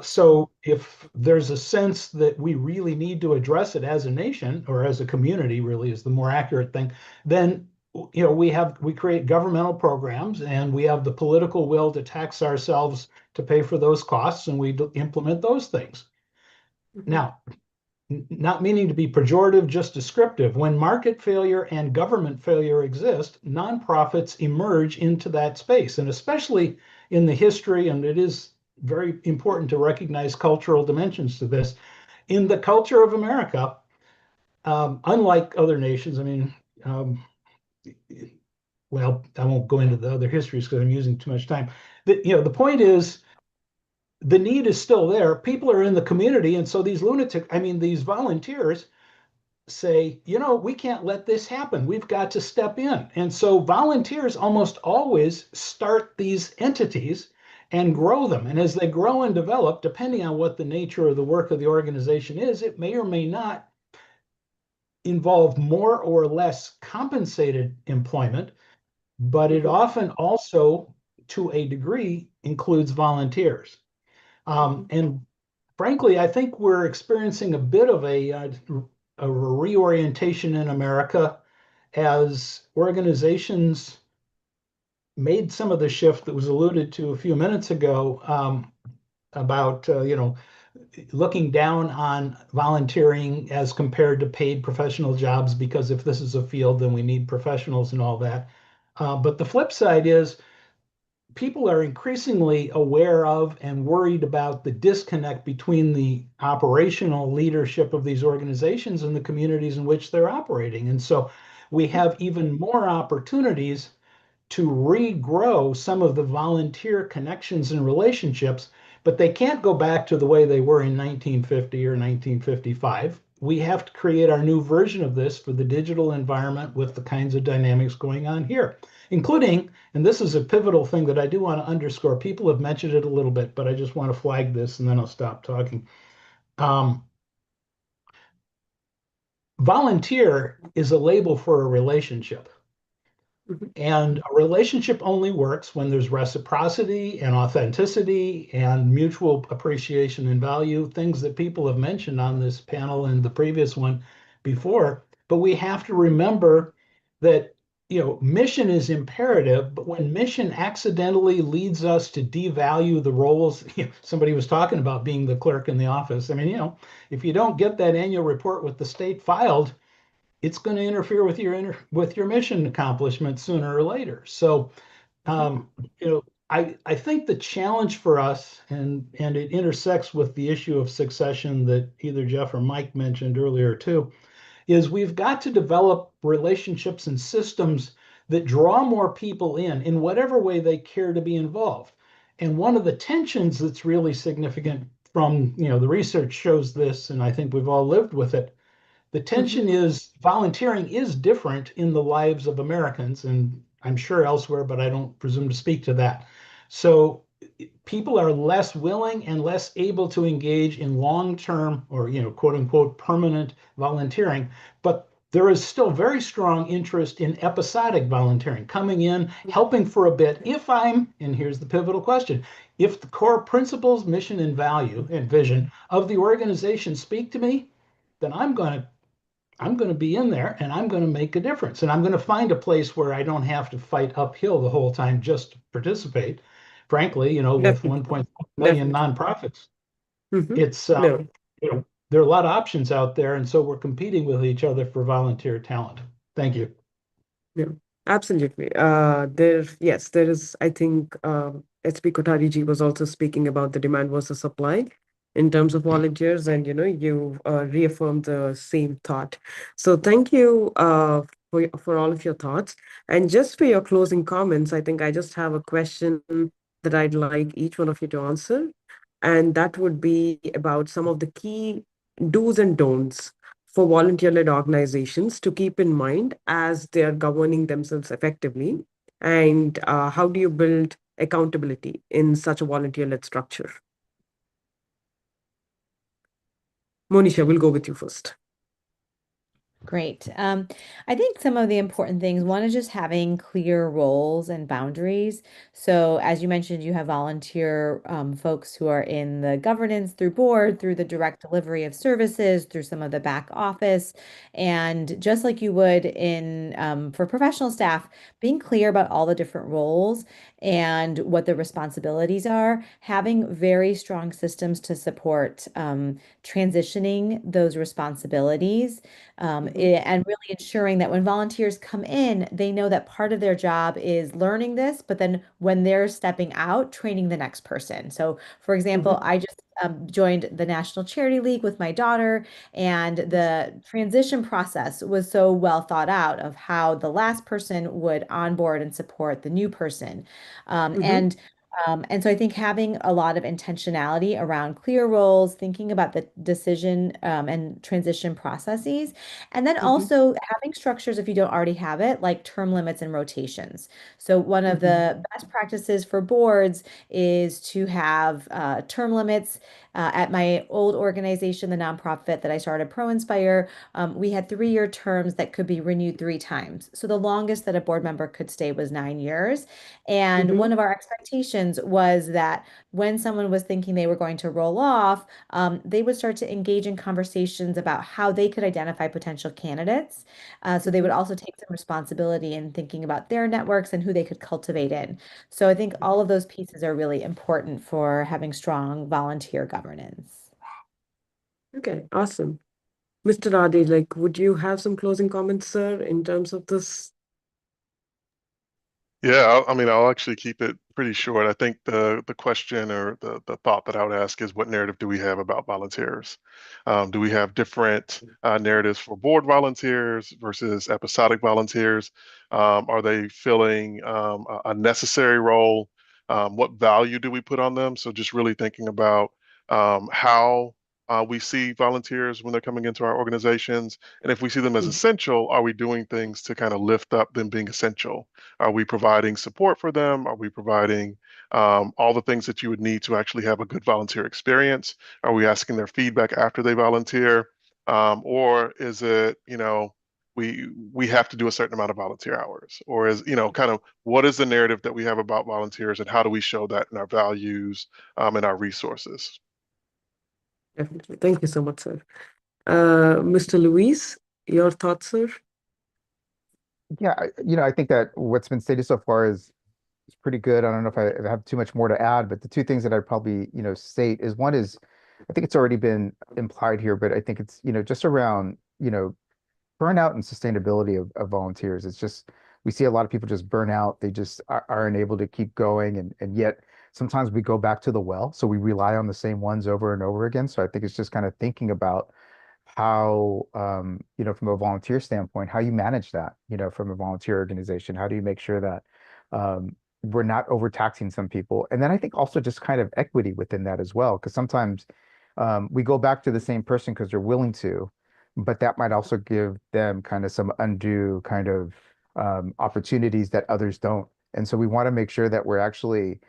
So if there's a sense that we really need to address it as a nation or as a community, really is the more accurate thing, then we create governmental programs and we have the political will to tax ourselves to pay for those costs, and we implement those things. Now, not meaning to be pejorative, just descriptive, when market failure and government failure exist, nonprofits emerge into that space, and especially in the history, and it is very important to recognize cultural dimensions to this. In the culture of America, unlike other nations, well, I won't go into the other histories because I'm using too much time. The point is, the need is still there. People are in the community, and so these volunteers say, we can't let this happen. We've got to step in. And so volunteers almost always start these entities and grow them. And as they grow and develop, depending on what the nature of the work of the organization is, it may or may not involve more or less compensated employment, but it often also, to a degree, includes volunteers. And frankly, I think we're experiencing a bit of a reorientation in America as organizations made some of the shift that was alluded to a few minutes ago about looking down on volunteering as compared to paid professional jobs, because if this is a field, then we need professionals and all that. But the flip side is people are increasingly aware of and worried about the disconnect between the operational leadership of these organizations and the communities in which they're operating. And so we have even more opportunities to regrow some of the volunteer connections and relationships, but they can't go back to the way they were in 1950 or 1955. We have to create our new version of this for the digital environment with the kinds of dynamics going on here, including, and this is a pivotal thing that I do want to underscore, people have mentioned it a little bit, but I just want to flag this and then I'll stop talking. Volunteer is a label for a relationship. And a relationship only works when there's reciprocity and authenticity and mutual appreciation and value, things that people have mentioned on this panel and the previous one before. But we have to remember that, mission is imperative, but when mission accidentally leads us to devalue the roles, somebody was talking about being the clerk in the office. If you don't get that annual report with the state filed, it's going to interfere with your mission accomplishment sooner or later. So, I think the challenge for us, and it intersects with the issue of succession that either Jeff or Mike mentioned earlier too, is we've got to develop relationships and systems that draw more people in whatever way they care to be involved. And one of the tensions that's really significant from, the research shows this, and I think we've all lived with it. The tension is volunteering is different in the lives of Americans, and I'm sure elsewhere, but I don't presume to speak to that. So people are less willing and less able to engage in long-term or, quote unquote, permanent volunteering. But there is still very strong interest in episodic volunteering, coming in, helping for a bit. And here's the pivotal question, if the core principles, mission, and value and vision of the organization speak to me, then I'm going to I'm going to be in there and I'm going to make a difference. And I'm going to find a place where I don't have to fight uphill the whole time just to participate. Frankly, with Definitely. 1.5 million Definitely. nonprofits, Mm-hmm. it's, No. there are a lot of options out there. And so we're competing with each other for volunteer talent. Thank you. Yeah, absolutely. Yes, there is, I think, SB Kothari ji was also speaking about the demand versus supply in terms of volunteers, and you reaffirmed the same thought. So thank you for all of your thoughts. And just for your closing comments, I think I just have a question that I'd like each one of you to answer, and that would be about some of the key do's and don'ts for volunteer-led organizations to keep in mind as they are governing themselves effectively, and how do you build accountability in such a volunteer-led structure? Monisha, we'll go with you first. Great. I think some of the important things, one is just having clear roles and boundaries. So as you mentioned, you have volunteer folks who are in the governance through board, through the direct delivery of services, through some of the back office. And just like you would in for professional staff, being clear about all the different roles and what the responsibilities are, having very strong systems to support transitioning those responsibilities. And really ensuring that when volunteers come in, they know that part of their job is learning this, but then when they're stepping out, training the next person. So, for example, I just joined the National Charity League with my daughter, and the transition process was so well thought out of how the last person would onboard and support the new person. And so I think having a lot of intentionality around clear roles, thinking about the decision and transition processes, and then also having structures, if you don't already have it, like term limits and rotations. So one of the best practices for boards is to have term limits. At my old organization, the nonprofit that I started, Pro Inspire, we had 3-year terms that could be renewed 3 times. So the longest that a board member could stay was 9 years. And one of our expectations was that when someone was thinking they were going to roll off, they would start to engage in conversations about how they could identify potential candidates. So they would also take some responsibility in thinking about their networks and who they could cultivate in. So I think all of those pieces are really important for having strong volunteer governance. Okay, awesome. Mr. Adi, would you have some closing comments, sir, in terms of this? Yeah, I mean, I'll actually keep it pretty short. I think the question or the thought that I would ask is, what narrative do we have about volunteers? Do we have different narratives for board volunteers versus episodic volunteers? Are they filling a necessary role? What value do we put on them? So just really thinking about how we see volunteers when they're coming into our organizations, and if we see them as essential, are we doing things to kind of lift up them being essential? Are we providing support for them? Are we providing all the things that you would need to actually have a good volunteer experience? Are we asking their feedback after they volunteer? Or is it, we have to do a certain amount of volunteer hours? Or is, kind of what is the narrative that we have about volunteers, and how do we show that in our values and our resources? Definitely. Thank you so much, sir. Mr. Luis, your thoughts, sir? Yeah, I think that what's been stated so far is pretty good. I don't know if I have too much more to add, but the two things that I'd probably, state is, one is, I think it's already been implied here, but I think it's, just around, burnout and sustainability of volunteers. It's just, we see a lot of people just burn out. They just aren't able to keep going. And yet sometimes we go back to the well. So we rely on the same ones over and over again. So I think it's just kind of thinking about how, from a volunteer standpoint, how you manage that, from a volunteer organization. How do you make sure that we're not overtaxing some people? And then I think also just kind of equity within that as well, because sometimes we go back to the same person because they're willing to, but that might also give them kind of some undue kind of opportunities that others don't. And so we want to make sure that we're actually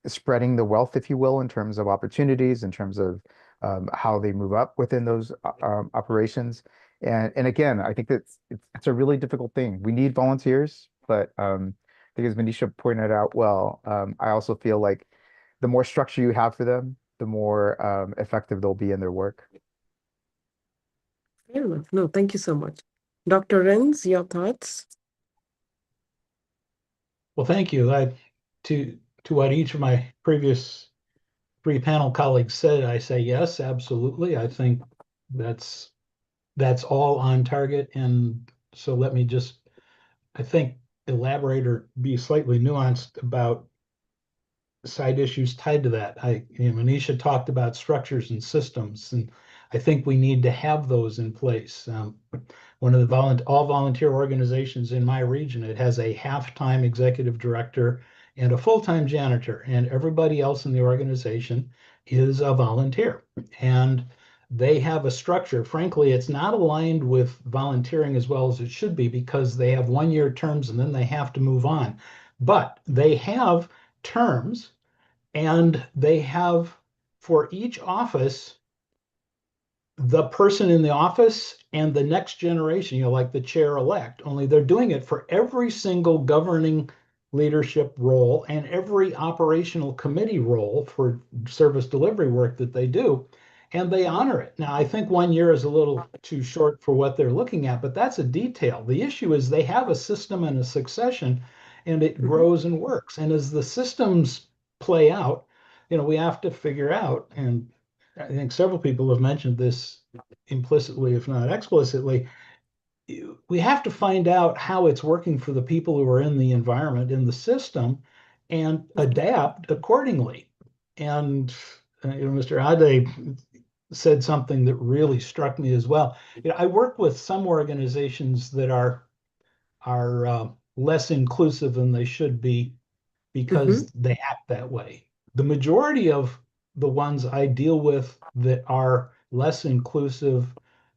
spreading the wealth, if you will, in terms of opportunities, in terms of how they move up within those operations. And again, I think it's a really difficult thing. We need volunteers, but I think as Manisha pointed out well, I also feel like the more structure you have for them, the more effective they'll be in their work. Fair enough. No, thank you so much. Dr. Renz, your thoughts? Well, thank you. To what each of my previous three panel colleagues said, I say yes, absolutely. I think that's all on target. And so let me just, I think, elaborate or be slightly nuanced about side issues tied to that. Manisha talked about structures and systems, and I think we need to have those in place. One of the all volunteer organizations in my region, it has a half-time executive director and a full-time janitor, and everybody else in the organization is a volunteer. And they have a structure. Frankly, it's not aligned with volunteering as well as it should be because they have 1-year terms and then they have to move on. But they have terms and they have for each office the person in the office and the next generation, like the chair elect, only they're doing it for every single governing leadership role and every operational committee role for service delivery work that they do. And they honor it. Now, I think 1 year is a little too short for what they're looking at, but that's a detail. The issue is they have a system and a succession, and it grows and works. And as the systems play out, we have to figure out, and I think several people have mentioned this implicitly, if not explicitly. We have to find out how it's working for the people who are in the environment, in the system, and adapt accordingly. And Mr. Ade said something that really struck me as well. I work with some organizations that are less inclusive than they should be because they act that way. The majority of the ones I deal with that are less inclusive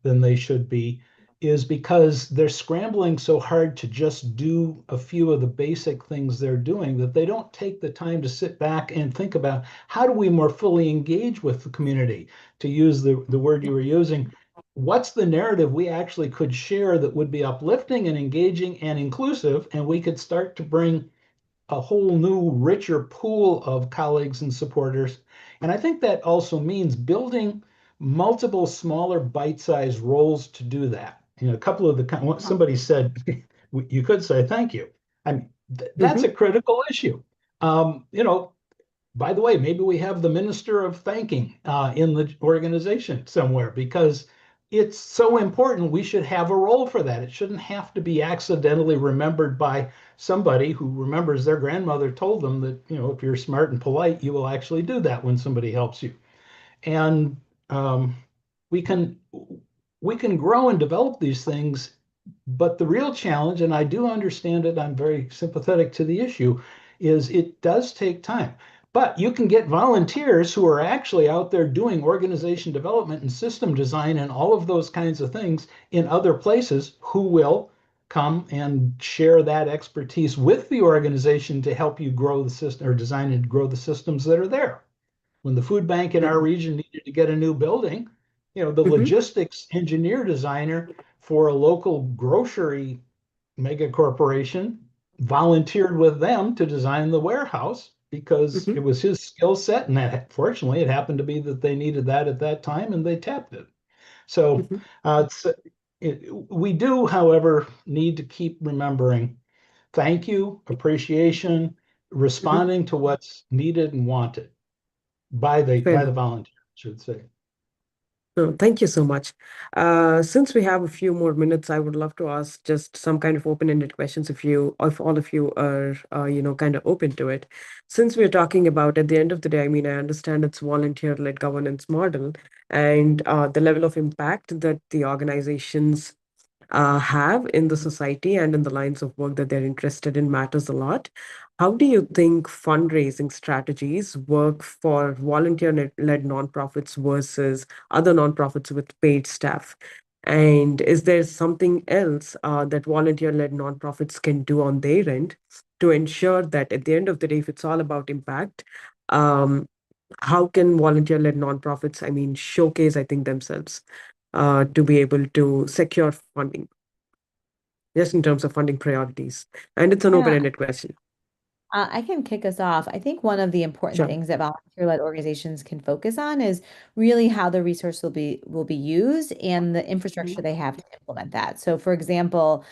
than they should be is because they're scrambling so hard to just do a few of the basic things they're doing that they don't take the time to sit back and think about how do we more fully engage with the community, to use the word you were using. What's the narrative we actually could share that would be uplifting and engaging and inclusive, and we could start to bring a whole new, richer pool of colleagues and supporters. And I think that also means building multiple smaller bite-sized roles to do that. A couple of somebody said, you could say thank you. I mean, that's a critical issue. By the way, maybe we have the minister of thanking in the organization somewhere because it's so important. We should have a role for that. It shouldn't have to be accidentally remembered by somebody who remembers their grandmother told them that, if you're smart and polite, you will actually do that when somebody helps you. And we can grow and develop these things, but the real challenge, and I do understand it, I'm very sympathetic to the issue, is it does take time. But you can get volunteers who are actually out there doing organization development and system design and all of those kinds of things in other places who will come and share that expertise with the organization to help you grow the system or design and grow the systems that are there. When the food bank in our region needed to get a new building, the logistics engineer designer for a local grocery mega corporation volunteered with them to design the warehouse because it was his skill set. And that, fortunately, it happened to be that they needed that at that time and they tapped it. So we do, however, need to keep remembering thank you, appreciation, responding to what's needed and wanted by the volunteer, I should say. No, thank you so much. Since we have a few more minutes, I would love to ask just some kind of open-ended questions if all of you are, kind of open to it. Since we're talking about at the end of the day, I mean, I understand it's volunteer-led governance model and the level of impact that the organizations have in the society and in the lines of work that they're interested in matters a lot. How do you think fundraising strategies work for volunteer-led nonprofits versus other nonprofits with paid staff? And is there something else that volunteer-led nonprofits can do on their end to ensure that at the end of the day, if it's all about impact, how can volunteer-led nonprofits, showcase, themselves to be able to secure funding, just in terms of funding priorities? And it's an Yeah. open-ended question. I can kick us off. I think one of the important Sure. things that volunteer-led organizations can focus on is really how the resource will be used and the infrastructure they have to implement that. So, for example,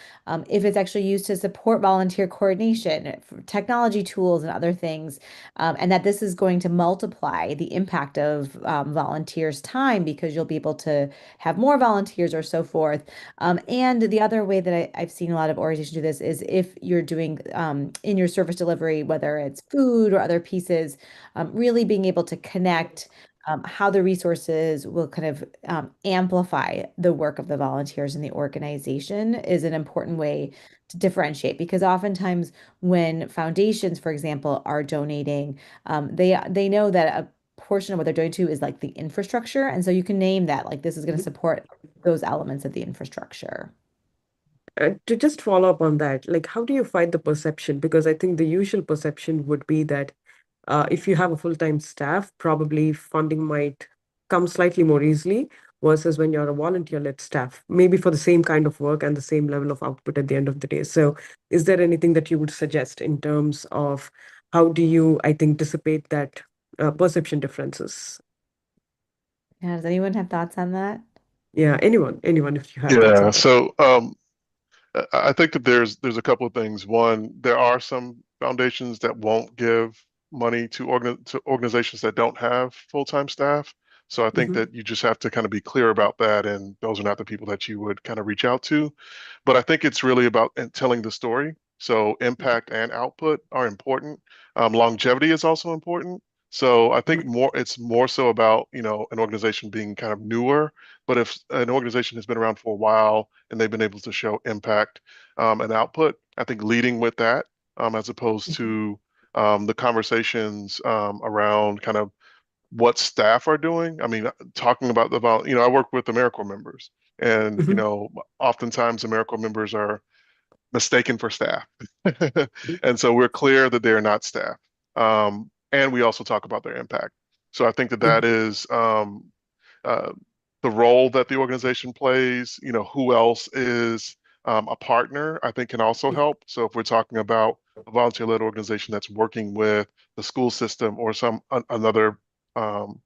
if it's actually used to support volunteer coordination, for technology tools, and other things, and that this is going to multiply the impact of volunteers' time because you'll be able to have more volunteers or so forth. And the other way that I've seen a lot of organizations do this is if you're doing in your service delivery, whether it's food or other pieces, really being able to connect how the resources will kind of amplify the work of the volunteers in the organization is an important way to differentiate because oftentimes when foundations, for example, are donating, they know that a portion of what they're doing to is like the infrastructure. And so you can name that like this is going to support those elements of the infrastructure. To just follow up on that, like how do you fight the perception? Because I think the usual perception would be that if you have a full-time staff, probably funding might come slightly more easily versus when you're a volunteer-led staff, maybe for the same kind of work and the same level of output at the end of the day. So is there anything that you would suggest in terms of how do you, I think, dissipate that perception differences? Yeah, does anyone have thoughts on that? Yeah, anyone, if you have thoughts Yeah, on that. so I think that there's a couple of things. One, there are some foundations that won't give money to organizations that don't have full-time staff. So I think that you just have to kind of be clear about that, and those are not the people that you would kind of reach out to. But I think it's really about telling the story. So impact and output are important. Longevity is also important. So I think it's more so about, an organization being kind of newer. But if an organization has been around for a while and they've been able to show impact and output, I think leading with that as opposed to the conversations around kind of what staff are doing. I mean, talking about I work with AmeriCorps members, and oftentimes AmeriCorps members are mistaken for staff, and so we're clear that they're not staff. And we also talk about their impact. So I think that that is uh, the role that the organization plays. Who else is a partner, I think can also help. So if we're talking about a volunteer-led organization that's working with the school system or another um,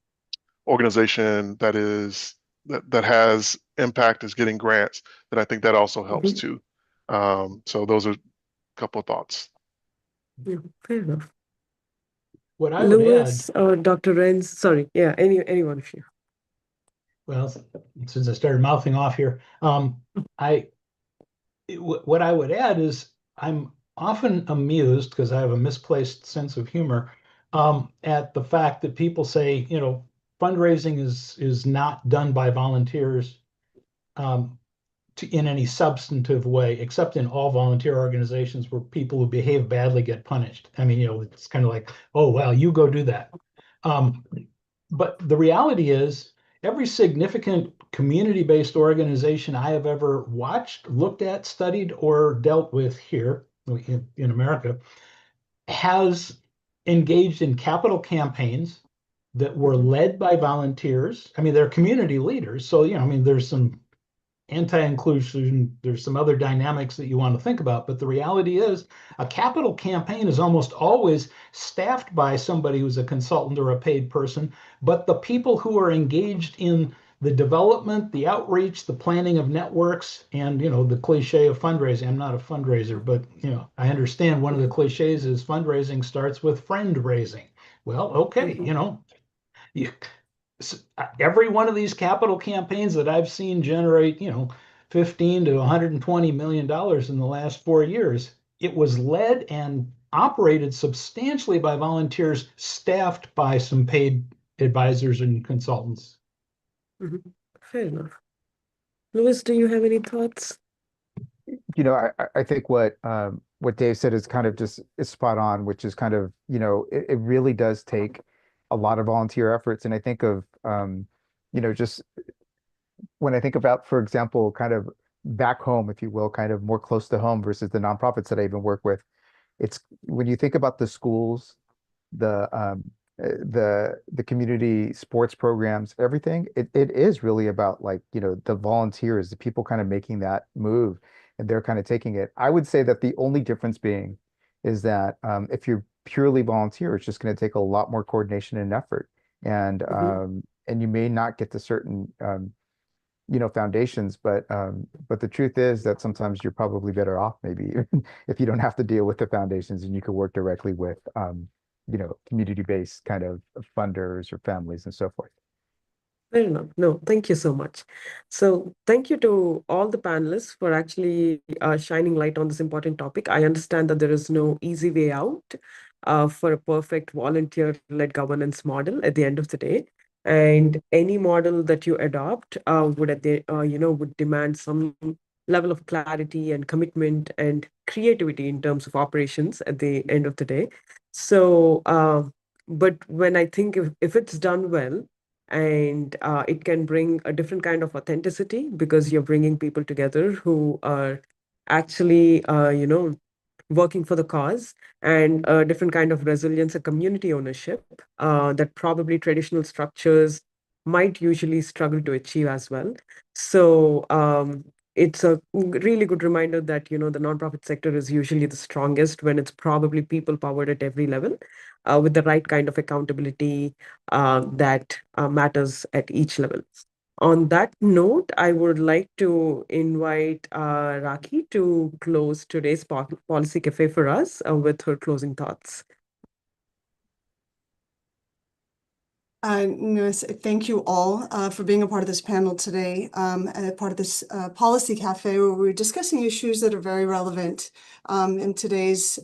organization that has impact is getting grants, then I think that also helps too. So those are a couple of thoughts. Yeah, fair enough. What I would add, Lewis or Dr. Renz, sorry, yeah, anyone of you. well, since I started mouthing off here, what I would add is I'm often amused because I have a misplaced sense of humor at the fact that people say, fundraising is not done by volunteers um, in any substantive way, except in all volunteer organizations where people who behave badly get punished. I mean, it's kind of like, oh, well, you go do that. But the reality is, every significant community-based organization I have ever watched, looked at, studied, or dealt with here in America has engaged in capital campaigns that were led by volunteers. I mean, they're community leaders. So, I mean, there's some anti-inclusion, there's some other dynamics that you want to think about. But the reality is a capital campaign is almost always staffed by somebody who's a consultant or a paid person. But the people who are engaged in the development, the outreach, the planning of networks, and the cliche of fundraising. I'm not a fundraiser, but I understand one of the cliches is fundraising starts with friend raising. Well, okay, you, every one of these capital campaigns that I've seen generate, 15 to 120 million dollars in the last 4 years, it was led and operated substantially by volunteers, staffed by some paid advisors and consultants. Fair enough. Lewis, do you have any thoughts? I think what Dave said is kind of is spot on, which is kind of, it really does take a lot of volunteer efforts. And I think of, just when I think about, for example, kind of back home, if you will, kind of more close to home versus the nonprofits that I even work with, it's when you think about the schools, the the community sports programs, everything, it is really about like, the volunteers, the people kind of making that move and they're kind of taking it. I would say that the only difference being is that if you're purely volunteer, it's just going to take a lot more coordination and effort, and you may not get to certain foundations, but the truth is that sometimes you're probably better off maybe if you don't have to deal with the foundations and you can work directly with community-based kind of funders or families and so forth. Fair enough. No, thank you so much. So thank you to all the panelists for actually shining light on this important topic. I understand that there is no easy way out for a perfect volunteer-led governance model at the end of the day. And any model that you adopt would demand some level of clarity and commitment and creativity in terms of operations at the end of the day. So, but when I think if it's done well, and it can bring a different kind of authenticity because you're bringing people together who are actually, working for the cause, and a different kind of resilience and community ownership that probably traditional structures might usually struggle to achieve as well. So it's a really good reminder that, the nonprofit sector is usually the strongest when it's probably people powered at every level with the right kind of accountability that matters at each level. On that note, I would like to invite Raki to close today's Policy Cafe for us with her closing thoughts. Thank you all for being a part of this panel today, and part of this Policy Cafe, where we're discussing issues that are very relevant in today's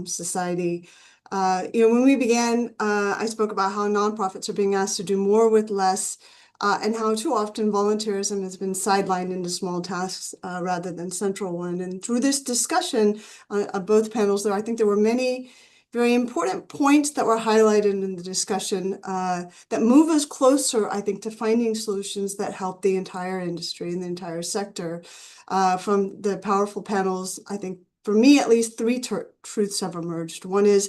society. When we began, I spoke about how nonprofits are being asked to do more with less, and how too often volunteerism has been sidelined into small tasks rather than central one. And through this discussion of both panels, I think there were many very important points that were highlighted in the discussion that move us closer, I think, to finding solutions that help the entire industry and the entire sector. From the powerful panels, I think, for me at least, three truths have emerged. One is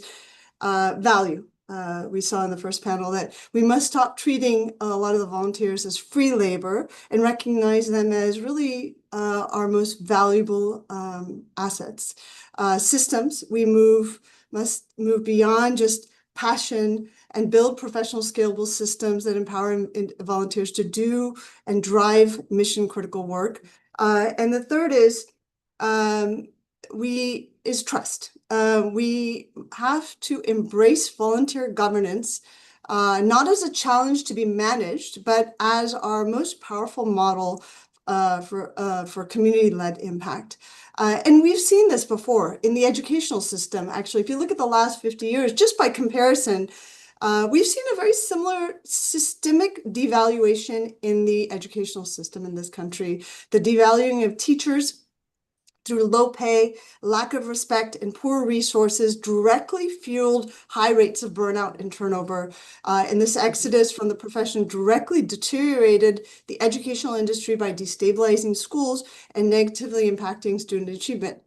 value. We saw in the first panel that we must stop treating a lot of the volunteers as free labor and recognize them as really our most valuable assets. Systems, we must move beyond just passion and build professional scalable systems that empower volunteers to do and drive mission critical work. And the third is trust. We have to embrace volunteer governance, not as a challenge to be managed, but as our most powerful model for community-led impact. And we've seen this before in the educational system. Actually, if you look at the last 50 years, just by comparison, we've seen a very similar systemic devaluation in the educational system in this country. The devaluing of teachers through low pay, lack of respect, and poor resources directly fueled high rates of burnout and turnover. And this exodus from the profession directly deteriorated the educational industry by destabilizing schools and negatively impacting student achievement.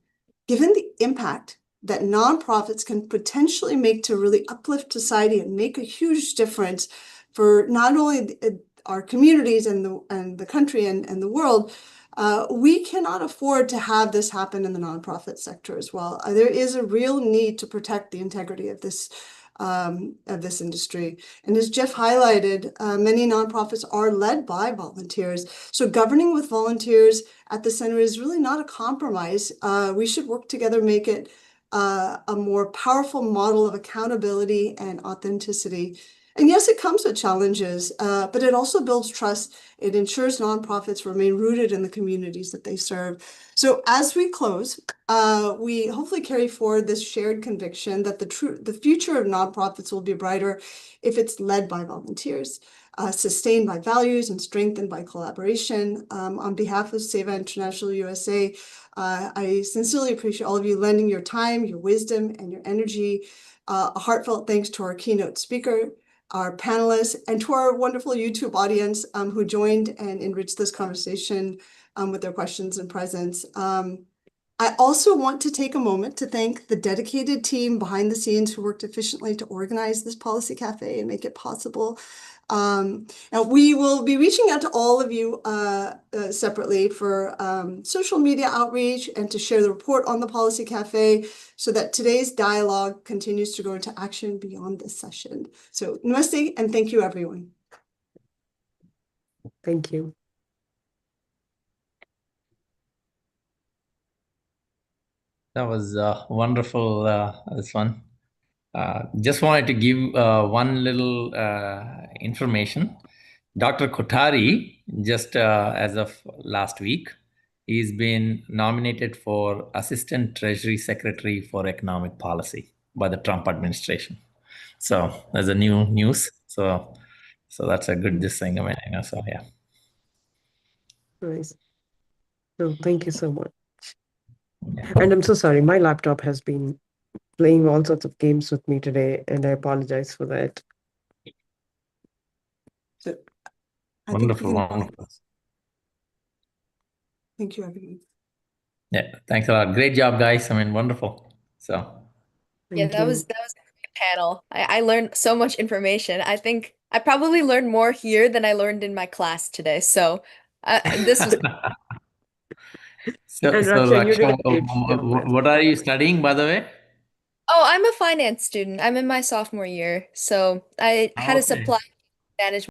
Given the impact that nonprofits can potentially make to really uplift society and make a huge difference for not only our communities and the country and the world, we cannot afford to have this happen in the nonprofit sector as well. There is a real need to protect the integrity of this industry. And as Jeff highlighted, many nonprofits are led by volunteers. So governing with volunteers at the center is really not a compromise. We should work together, make it a more powerful model of accountability and authenticity. And yes, it comes with challenges, but it also builds trust. It ensures nonprofits remain rooted in the communities that they serve. So as we close, we hopefully carry forward this shared conviction that the future of nonprofits will be brighter if it's led by volunteers, sustained by values, and strengthened by collaboration. On behalf of Sewa International USA, I sincerely appreciate all of you lending your time, your wisdom, and your energy. A heartfelt thanks to our keynote speaker, our panelists, and to our wonderful YouTube audience who joined and enriched this conversation with their questions and presence. I also want to take a moment to thank the dedicated team behind the scenes who worked efficiently to organize this Policy Cafe and make it possible. Now we will be reaching out to all of you separately for social media outreach and to share the report on the Policy Cafe so that today's dialogue continues to go into action beyond this session. So namaste and thank you, everyone. Thank you. That was wonderful, this one. Just wanted to give one little information. Dr. Kothari, just as of last week, he's been nominated for Assistant Treasury Secretary for Economic Policy by the Trump administration. So there's a new news. So that's a good thing. I mean, so yeah. Nice. So thank you so much. Yeah. And I'm so sorry, my laptop has been playing all sorts of games with me today, and I apologize for that. So I Wonderful, wonderful. Thank you, everyone. Yeah, thanks a lot. Great job, guys. I mean, wonderful. So Yeah, that was a great panel. I learned so much information. I think I probably learned more here than I learned in my class today. So this was. So, And Raksha, you did a Raksha, great job. what are you studying, by the way? Oh, I'm a finance student. I'm in my sophomore year. So I had a Okay. supply management